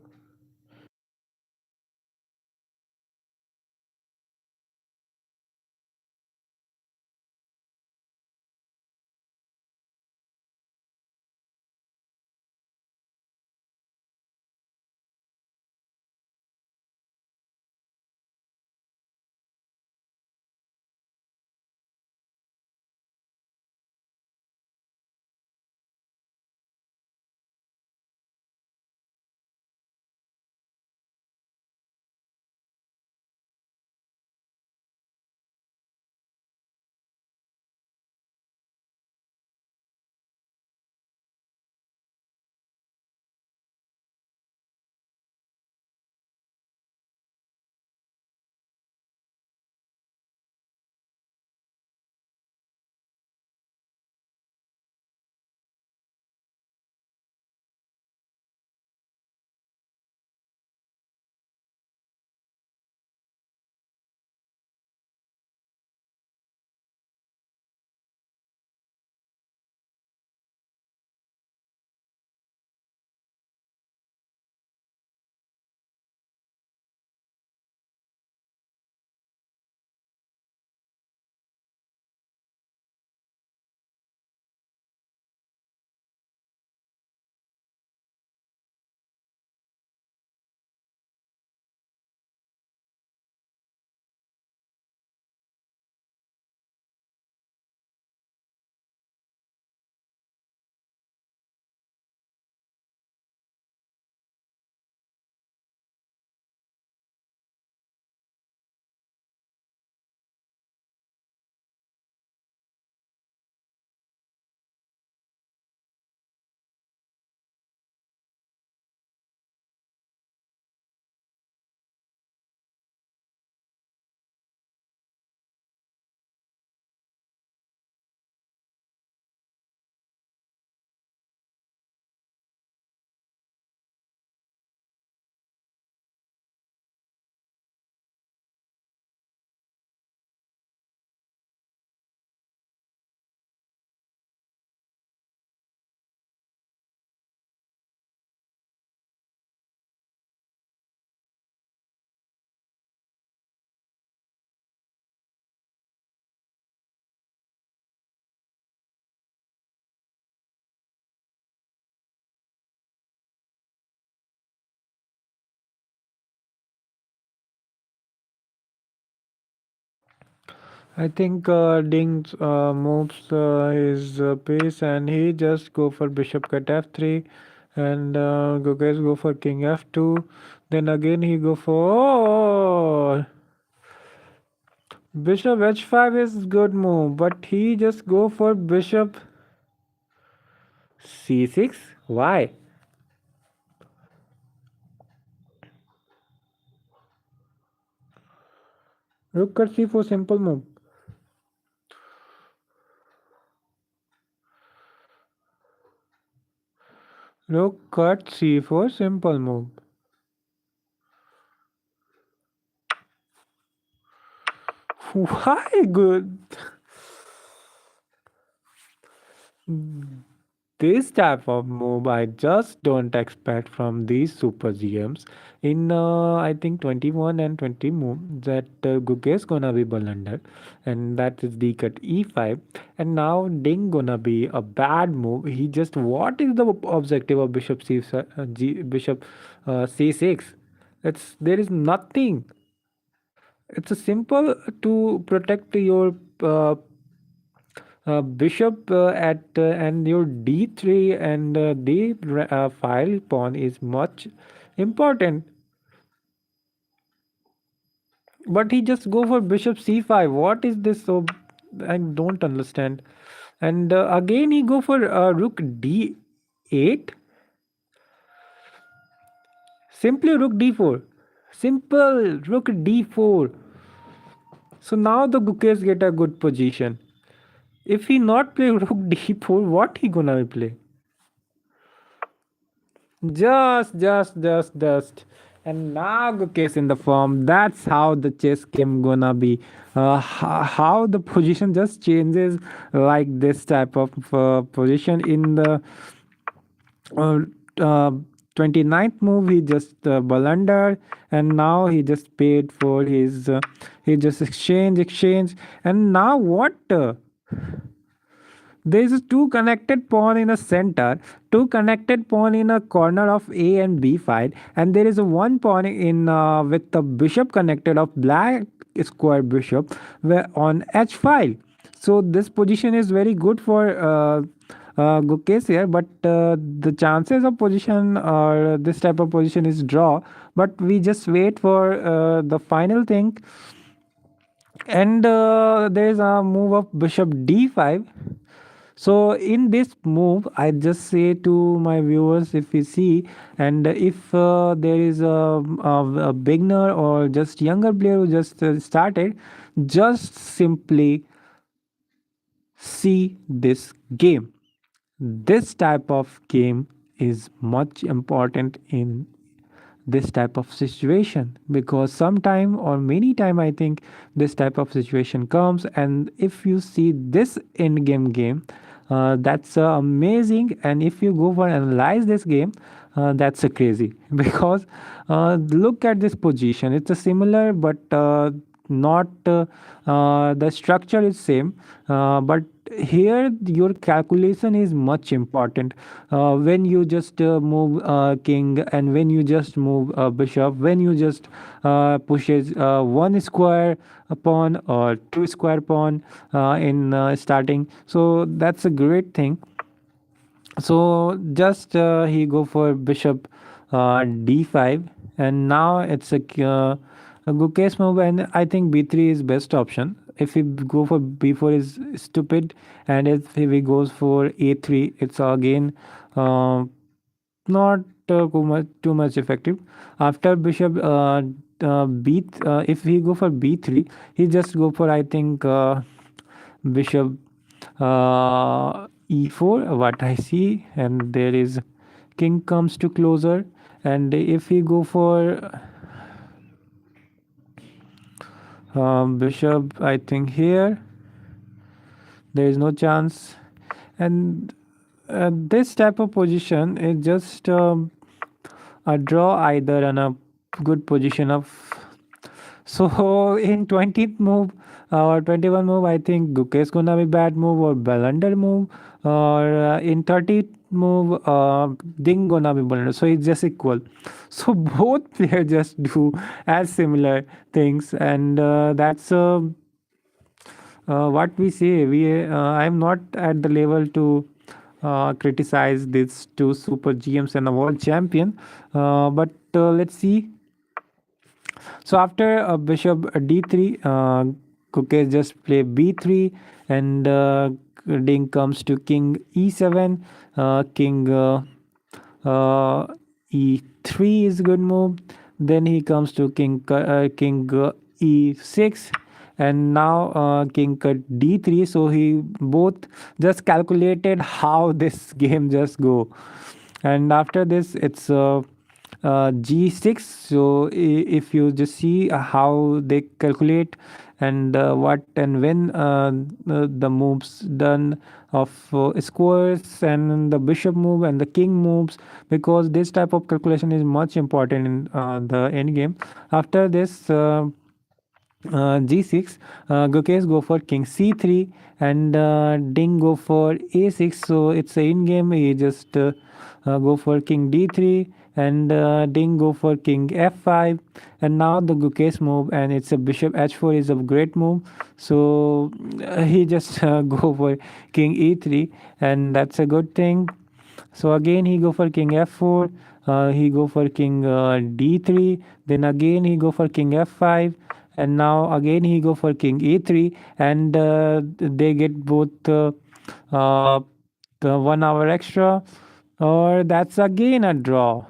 I think Ding moves his piece and he just go for bishop cut f3 and Gukesh go for king f2. Then again he go for bishop h5 is good move, but he just go for bishop c6. Why? Rook cut c4 simple move. Rook cut c4 simple move. Why good? This type of move I just don't expect from these super GMs. In I think 21 and 20 move that Gukesh gonna be blunder, and that is D cut E5. And now Ding gonna be a bad move. He just what is the objective of Bishop Bishop C6? It's there is nothing. It's a simple to protect your bishop at and your d3 and d file pawn is much important, but he just go for bishop c5. What is this? So I don't understand. And again he go for rook d8. Simply rook d4. Simple rook d4. So now the Gukesh get a good position. If he not play rook d4, what he gonna play? Just. And now Gukesh in the form. That's how the chess game gonna be. How the position just changes like this type of position in the uh, uh, 29th move. He just blundered, and now he just paid for his. He just exchange, and now what? There is two connected pawn in a center, two connected pawn in a corner of A and B file, and there is a one pawn in with the bishop connected of black square bishop where on H file. So this position is very good for good case here, but the chances of position or this type of position is draw. But we just wait for the final thing, and there is a move of bishop d5. So in this move, I just say to my viewers, if you see, and if there is a beginner or just younger player who just started, just simply see this game. This type of game is much important in this type of situation, because sometime or many time I think this type of situation comes, and if you see this end game, that's amazing. And if you go for analyze this game, that's crazy because look at this position. It's a similar, but not the structure is same, but here your calculation is much important. When you just move king, and when you just move bishop, when you just pushes one square pawn or two square pawn in starting, so that's a great thing. So just he go for bishop d5, and now it's a Gukesh move, and I think b3 is best option. If we go for b4 is stupid, and if he goes for a3, it's again not too much effective. After bishop if we go for b3, he just go for I think bishop e4 what I see, and there is king comes to closer. And if we go for bishop I think here, there is no chance. And this type of position is just a draw either on a good position of. So in 20th move or 21 move, I think Gukesh gonna be bad move or blunder move, or in 30th move, Ding gonna be blunder. So it's just equal. So both players just do as similar things, and that's what we say, we I'm not at the level to criticize these two super GMs and a world champion. But let's see. So after bishop d3, Gukesh just play b3, and Ding comes to king e7, king uh, e3 is good move. Then he comes to king e6, and now king cut d3. So he both just calculated how this game just go, and after this it's g6. So if you just see how they calculate, and what and when the moves done of squares and the bishop move and the king moves, because this type of calculation is much important in the end game. After this g6, Gukesh go for king c3, and Ding go for a6. So it's a in game. He just go for king d3, and Ding go for king f5, and now the Gukesh move, and it's a bishop h4 is a great move. So he just go for king e3, and that's a good thing. So again he go for king f4, he go for king d3, then again he go for king f5, and now again he go for king e3, and they get both uh, the 1 hour extra, or that's again a draw.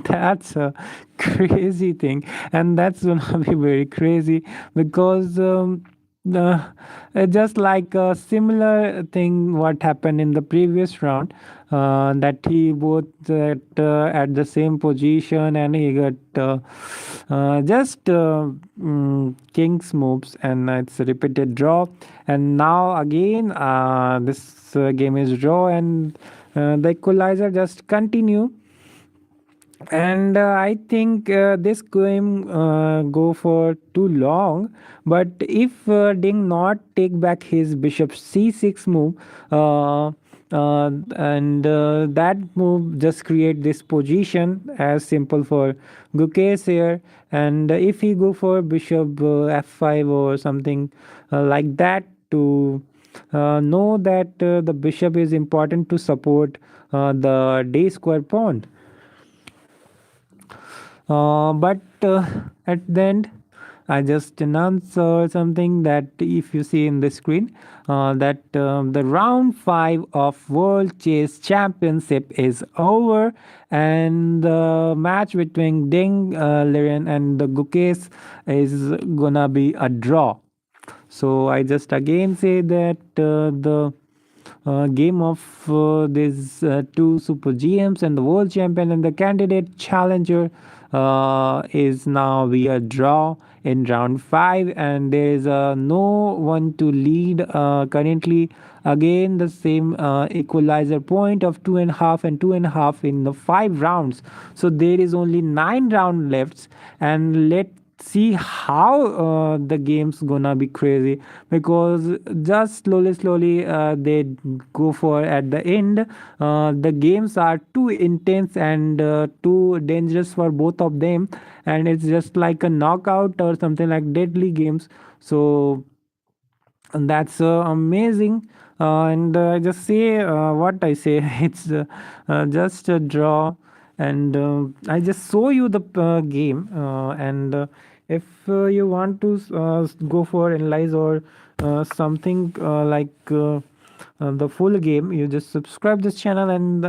That's a crazy thing, and that's gonna be very crazy, because uh, just like a similar thing what happened in the previous round, that he both at the same position, and he got just king's moves, and it's a repeated draw. And now again this game is draw, and the equalizer just continue. And I think this game go for too long, but if Ding not take back his bishop c6 move, and that move just create this position as simple for Gukesh here. And if he go for bishop f5 or something like that, to know that the bishop is important to support the d square pawn. But at the end, I just announced something that if you see in the screen, that the round 5 of World Chess Championship is over, and the match between Ding Liren and the Gukesh is gonna be a draw. So I just again say that the game of these two super GMs and the world champion and the candidate challenger is now we a draw in round 5, and there is no one to lead currently. Again the same equalizer point of 2.5 and 2.5 in the 5 rounds. So there is only 9 round left, and let see how the game's gonna be crazy, because just slowly they go for at the end. The games are too intense and too dangerous for both of them, and it's just like a knockout or something like deadly games. So and that's amazing. And I just say what I say. It's just a draw, and I just show you the game. And if you want to go for analyze or something the full game, you just subscribe this channel and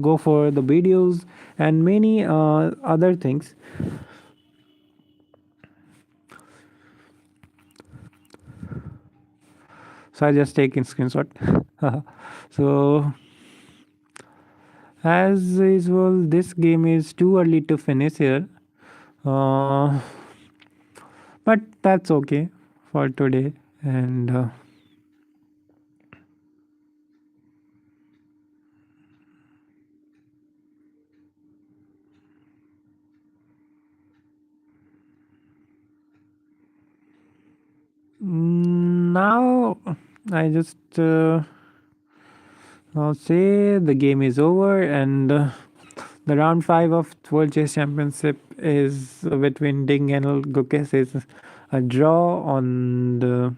go for the videos and many other things. So I just taking screenshot. So as usual, this game is too early to finish here, uh, but that's okay for today. And now I just say the game is over, and the round 5 of World Chess Championship is between Ding and Gukesh is a draw on the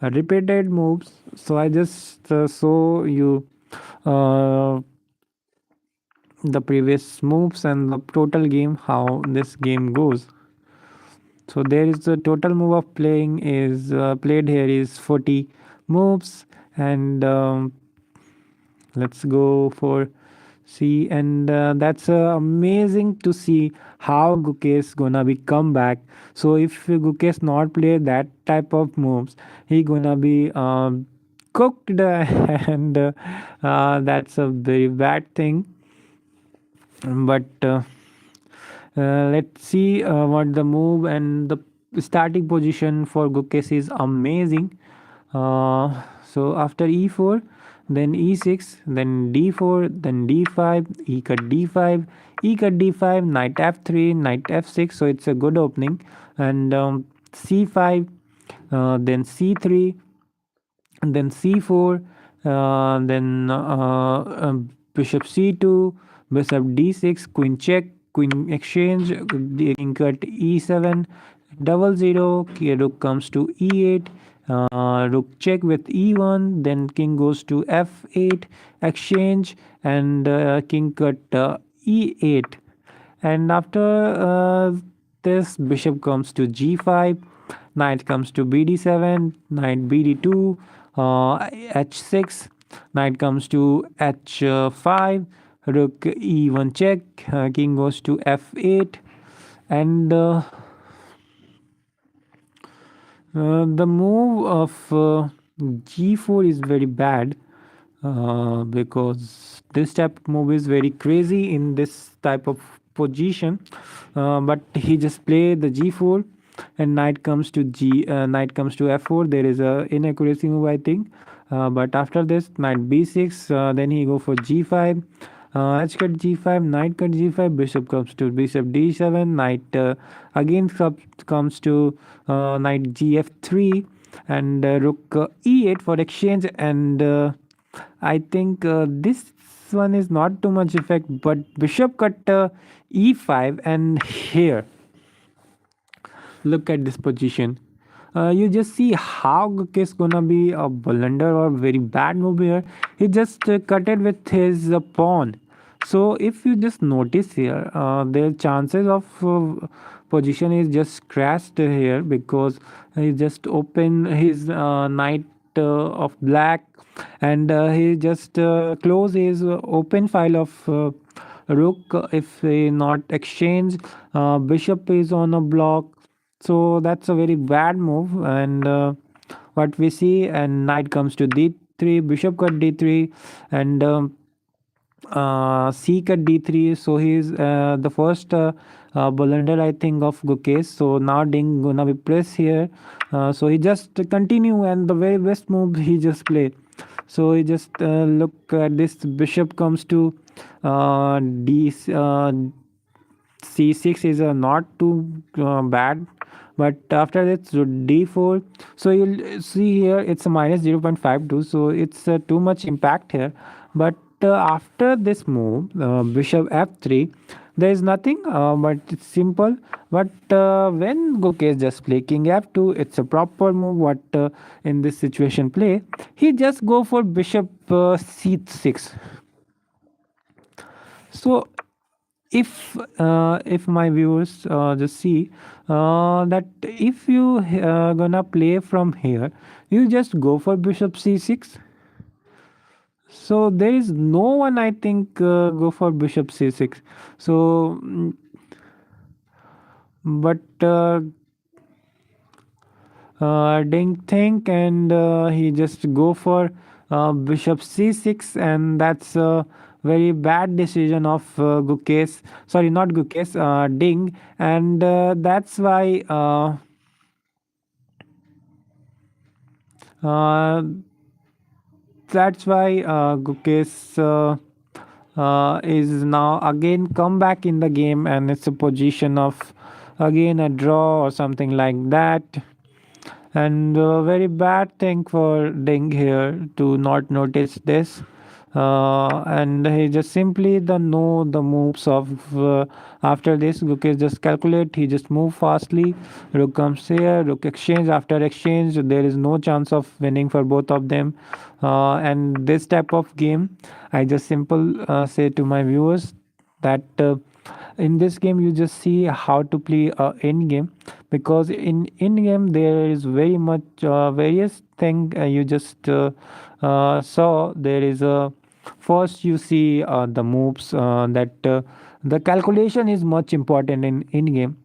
repeated moves. So I just show you uh, the previous moves and the total game, how this game goes. So there is the total move of playing is played here is 40 moves, and let's go for C. And that's amazing to see how Gukesh gonna be come back. So if Gukesh not play that type of moves, he gonna be cooked and that's a very bad thing. But let's see what the move and the starting position for Gukesh is amazing. So after e4, then e6, then d4, then d5, e cut d5, e cut d5, knight f3, knight f6. So it's a good opening. And c5, then c3, and then c4, then bishop c2, bishop d6, queen check, queen exchange, king cut e7, double zero, rook comes to e8, rook check with e1, then king goes to f8, exchange, and king cut e8. And after this, bishop comes to g5, knight comes to bd7, knight bd2, h6, knight comes to h5, rook e1 check, king goes to f8, and the move of g4 is very bad because this type of move is very crazy in this type of position. But he just play the g4, and knight comes to f4. There is a inaccuracy move, I think. But after this, knight b6, then he go for g5, h cut g5, knight cut g5, bishop comes to bishop d7, knight again comes to knight gf3, and rook e8 for exchange. And I think this one is not too much effect, but bishop cut e5, and here look at this position. You just see how Gukesh gonna be a blunder or very bad move here. He just cut it with his pawn. So if you just notice here, the chances of position is just crashed here because he just open his knight of black, and he just close his open file of rook if he not exchange. Bishop is on a block, so that's a very bad move. And what we see, and knight comes to d3, bishop cut d3, and c cut d3. So he's the first blunder, I think, of Gukesh. So now Ding gonna be pressed here. So he just continue, and the very best move he just play. So he just look at this, bishop comes to d c6 is not too bad, but after that, so d4. So you'll see here it's a minus 0.52, so it's too much impact here. But after this move, bishop f3, there is nothing, but it's simple. But when Gukesh just play king f2, it's a proper move. What in this situation play, he just go for bishop c6. So if my viewers just see that if you gonna play from here, you just go for bishop c6. So there is no one, I think, go for bishop c6. So but Ding think, and he just go for bishop c6, and that's a very bad decision of Gukesh. Sorry, not Gukesh, Ding, and uh, that's why Gukesh is now again come back in the game, and it's a position of again a draw or something like that. And very bad thing for Ding here to not notice this. And he just simply the know the moves of after this Gukesh just calculate, he just move fastly. Rook comes here, rook exchange, after exchange there is no chance of winning for both of them. And this type of game, I just simple say to my viewers that in this game you just see how to play end game, because in game there is very much various thing you just saw. There is a first you see the moves that the calculation is much important in game,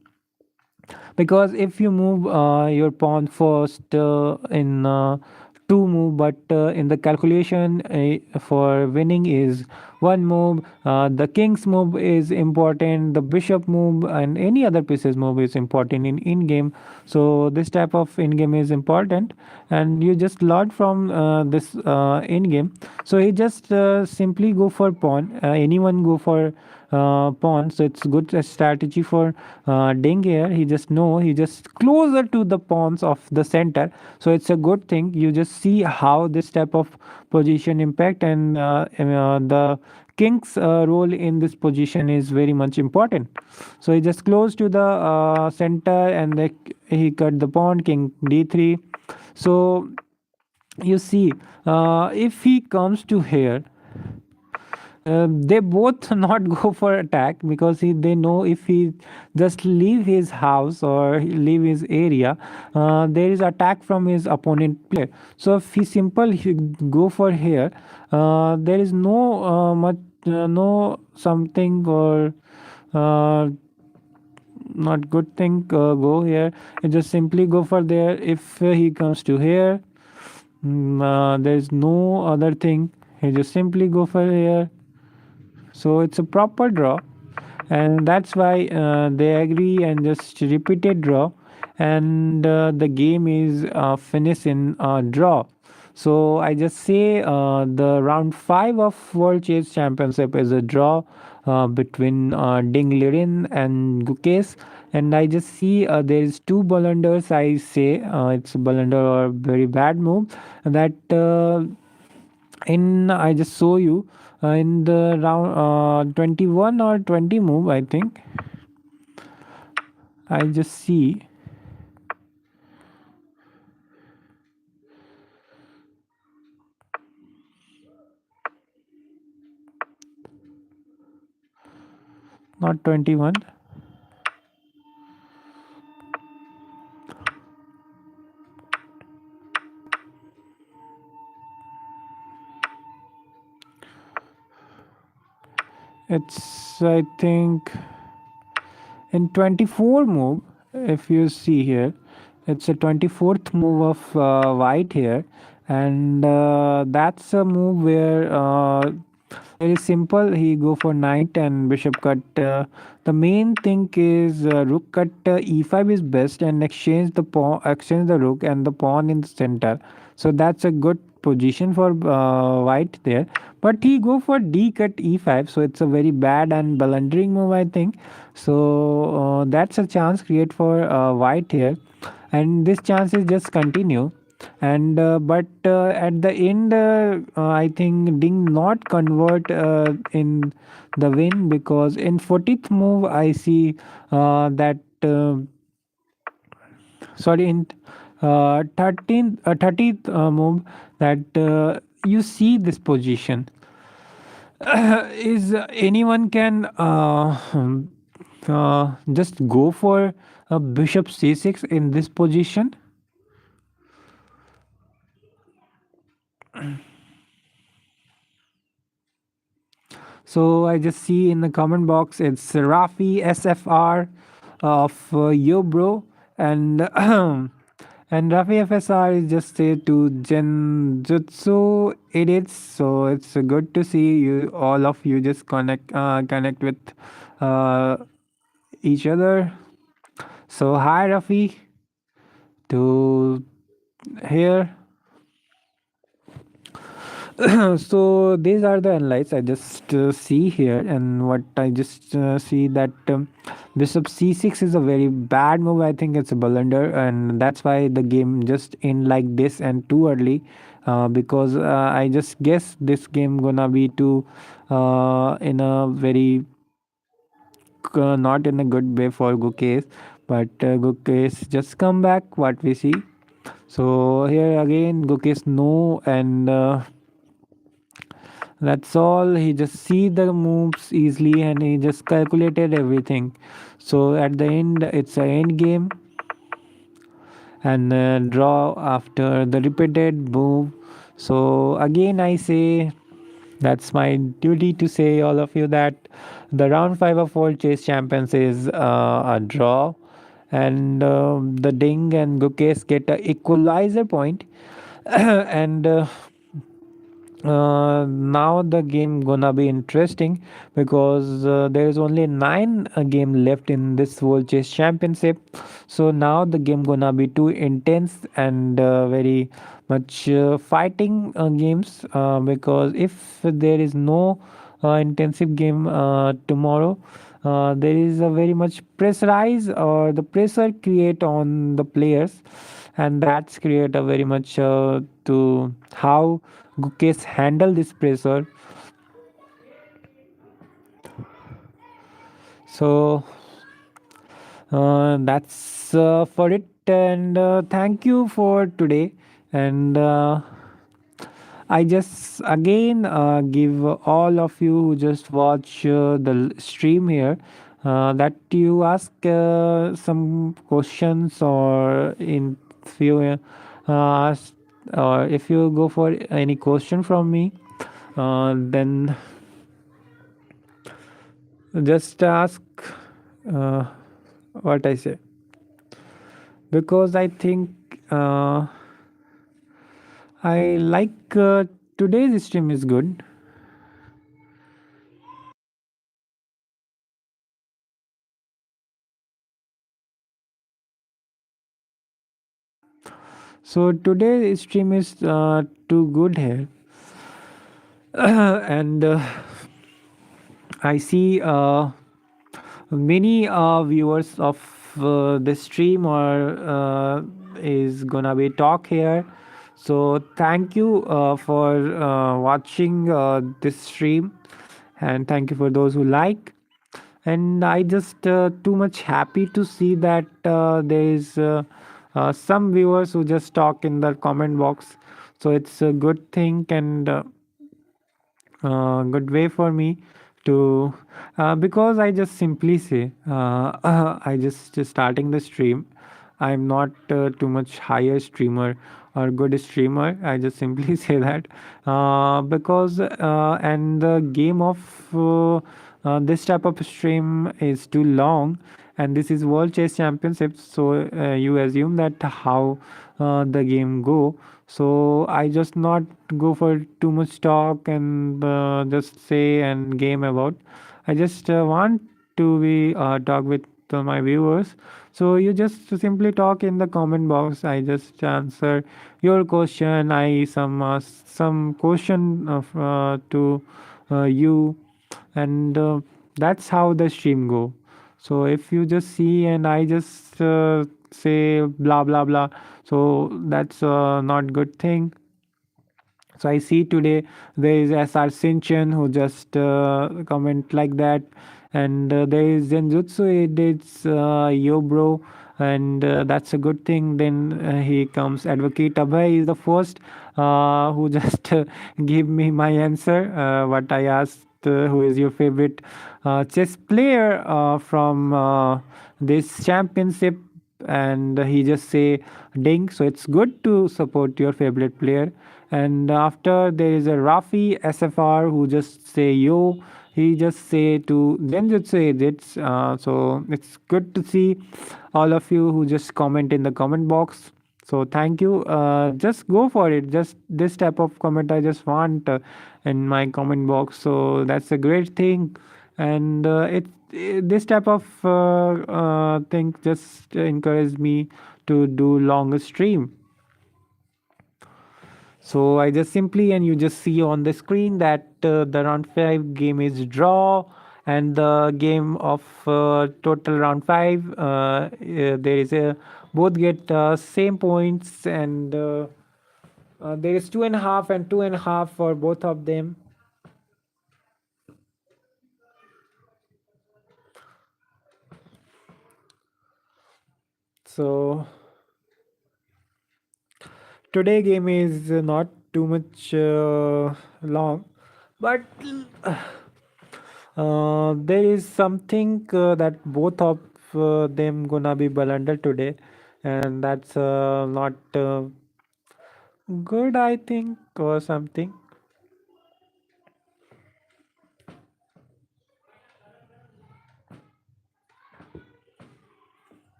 because if you move your pawn first in two move, but in the calculation for winning is one move, the king's move is important, the bishop move and any other pieces move is important in game. So this type of in game is important, and you just learn from this in game. So he just simply go for pawn, anyone go for pawn, so it's good strategy for Ding here. He just know, he just closer to the pawns of the center, so it's a good thing. You just see how this type of position impact, and the king's role in this position is very much important. So he just close to the center, and he cut the pawn, king d3. So you see, if he comes to here, they both not go for attack, because they know if he just leave his house or leave his area, there is attack from his opponent player. So if he go for here, there is no much no something or uh, not good thing go here. You just simply go for there. If he comes to here, there is no other thing. He just simply go for here. So it's a proper draw, and that's why they agree and just repeated draw, and the game is finished in draw. So I just say the round 5 of World Chess Championship is a draw between Ding Liren and Gukesh. And I just see there is two blunders. I say it's a blunder or very bad move that in I just show you in the round 21 or 20 move, I think. I just see not 21. It's I think in 24 move. If you see here, it's a 24th move of white here, and that's a move where very simple. He go for knight and bishop cut. The main thing is rook cut e5 is best, and exchange the pawn, exchange the rook and the pawn in the center. So that's a good position for white there. But he go for d cut e5, so it's a very bad and blundering move, I think. So that's a chance create for white here, and this chance is just continue. And but at the end, I think Ding not convert in the win, because in 40th move I see that sorry, in 13th 30th move, that you see this position. Is anyone can just go for a bishop c6 in this position? So I just see in the comment box it's Rafi SFR of Yo Bro, and and Rafi FSR is just say to Genjutsu edits. So it's good to see you, all of you just connect with uh, each other. So hi Rafi to here. So these are the analytes I just see here, and what I just see that Bishop c6 is a very bad move. I think it's a blunder, and that's why the game just end like this and too early. Because I just guess this game gonna be too in a very not in a good way for Gukesh, but Gukesh just come back. What we see. So here again, Gukesh no, and that's all. He just see the moves easily, and he just calculated everything. So at the end, it's a end game and draw after the repeated move. So again, I say that's my duty to say all of you that the round 5 of World Chess Champions is a draw, and the Ding and Gukesh get a equalizer point, and now the game gonna be interesting because there is only 9 game left in this World Chess Championship. So now the game gonna be too intense and very much fighting games, because if there is no intensive game tomorrow, there is a very much pressurize or the pressure create on the players, and that's create a very much to how Gukesh handle this pressure. So that's for it, and thank you for today. And I just again give all of you who just watch the stream here that you ask some questions, or in few ask, or if you go for any question from me, then just ask uh, what I say, because I think I like today's stream is good. So today's stream is too good here, and I see many viewers of this stream or is gonna be talk here. So thank you for watching this stream, and thank you for those who like. And I just too much happy to see that there is some viewers who just talk in the comment box. So it's a good thing, and good way for me to because I just simply say I just starting the stream. I'm not too much higher streamer or good streamer. I just simply say that because and the game of this type of stream is too long, and this is World Chess Championship. So you assume that how the game go. So I just not go for too much talk and just say and game about. I just want to be talk with my viewers. So you just simply talk in the comment box. I just answer your question. I some question of, to you, and that's how the stream go. So if you just see and I just say blah blah blah, so that's not good thing. So I see today there is SR Sinchan who just comment like that, and there is Zenjutsu. It's yo bro, and that's a good thing. Then he comes. Advocate Abhay is the first who just give me my answer. What I asked, who is your favorite chess player from this championship, and he just say ding. So it's good to support your favorite player. And after there is a Rafi SFR who just say yo. He just say to Genjutsu edits. So it's good to see all of you who just comment in the comment box. So thank you. Just go for it. Just this type of comment I just want in my comment box. So that's a great thing, and this type of thing just encouraged me to do longer stream. So I just simply, and you just see on the screen that the round 5 game is draw, and the game of total round 5, there is a both get same points, and there is 2.5 and 2.5 for both of them. So today game is not too much long, but there is something that both of them gonna be blunder today, and that's not good, I think, or something.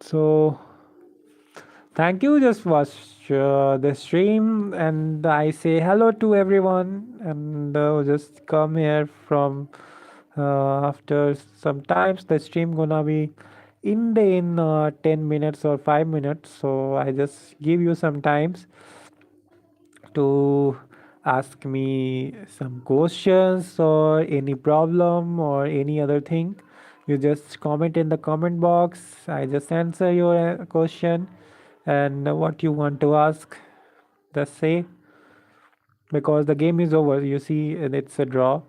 So thank you. Just watch the stream, and I say hello to everyone, and just come here from after some times. The stream gonna be in 10 minutes or 5 minutes, so I just give you some times to ask me some questions or any problem or any other thing. You just comment in the comment box. I just answer your question, and what you want to ask, just say, because the game is over. You see, and it's a draw.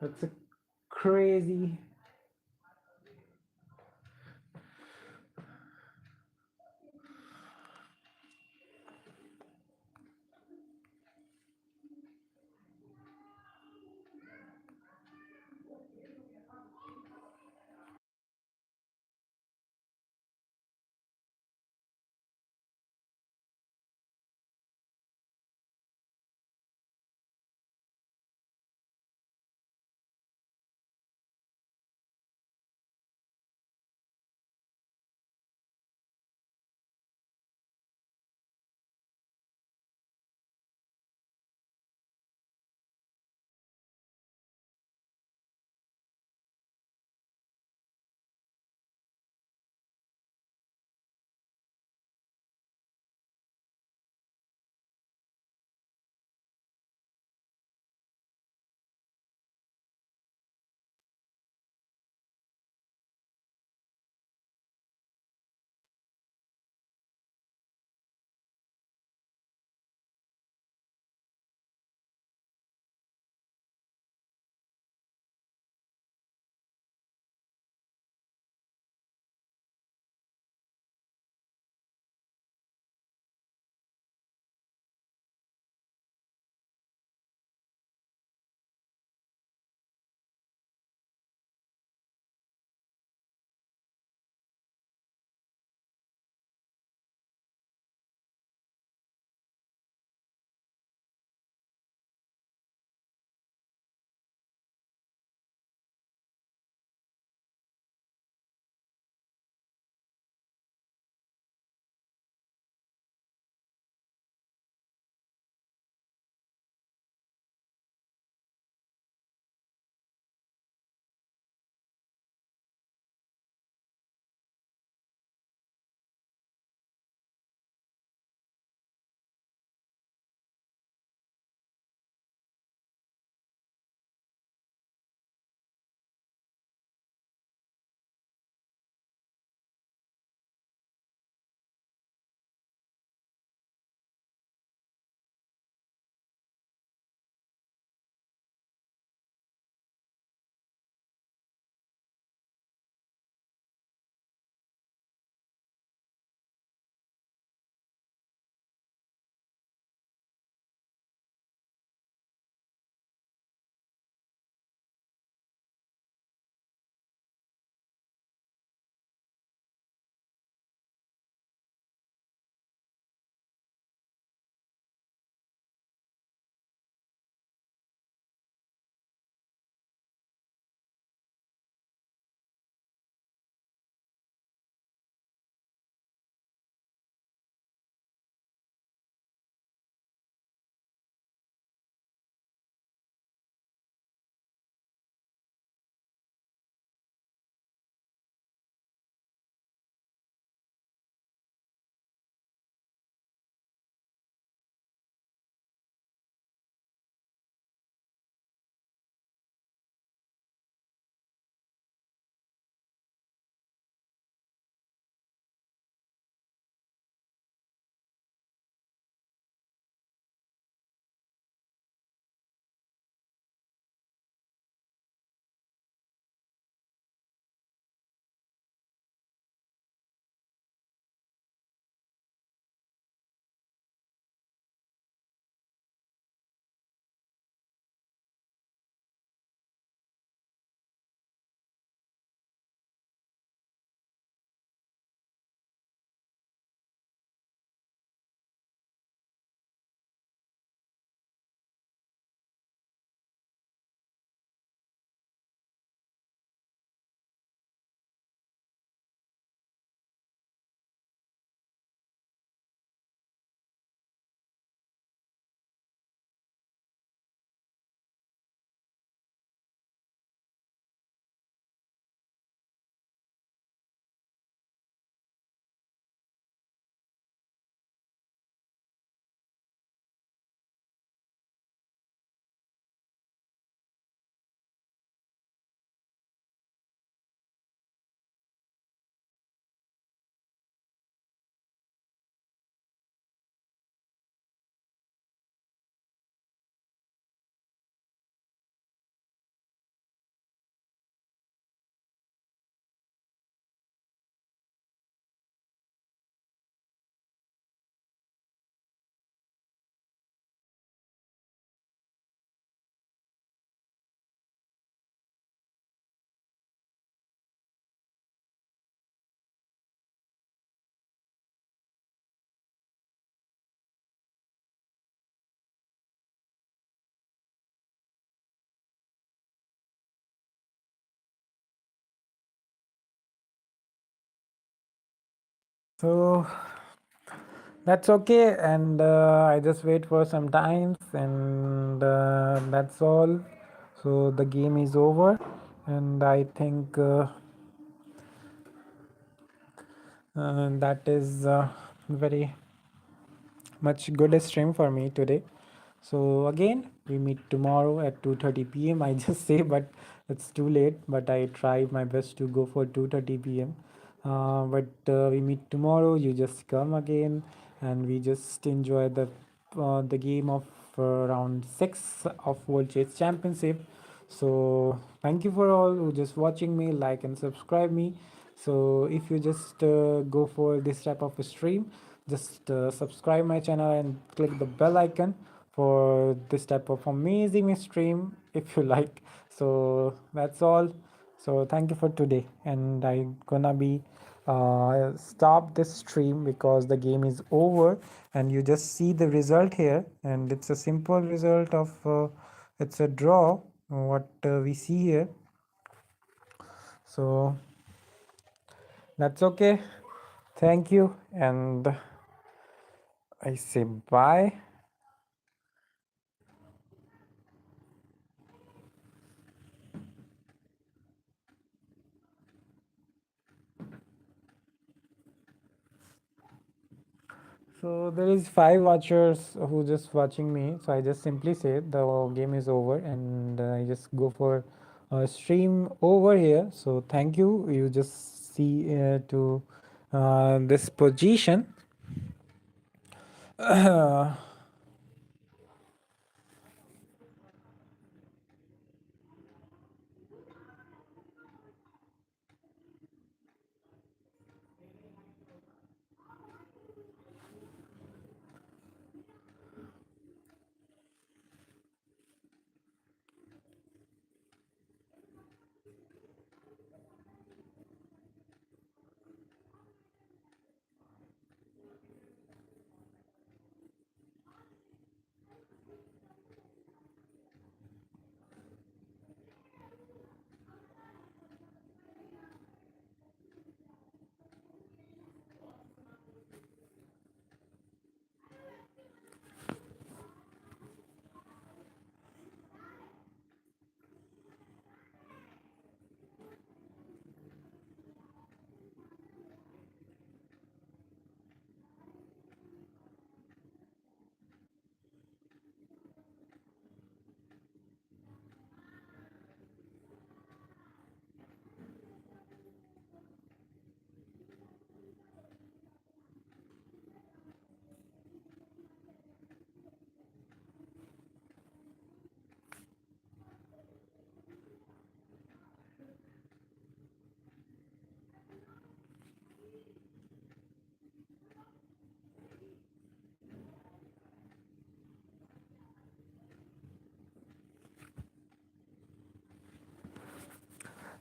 That's a crazy. So that's okay, and I just wait for some times, and that's all. So the game is over, and I think that is very much good stream for me today. So again, we meet tomorrow at 2:30 p.m. I just say, but it's too late. But I try my best to go for 2:30 p.m. But we meet tomorrow. You just come again, and we just enjoy the game of round 6 of World Chess Championship. So thank you for all who just watching me, like and subscribe me. So if you just go for this type of a stream, just subscribe my channel and click the bell icon for this type of amazing stream if you like. So that's all. So thank you for today, and I gonna be stop this stream because the game is over, and you just see the result here, and it's a simple result of it's a draw what we see here. So that's okay. Thank you, and I say bye. So there is 5 watchers who just watching me. So I just simply say the game is over, and I just go for a stream over here. So thank you. You just see to this position.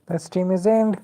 The stream is end.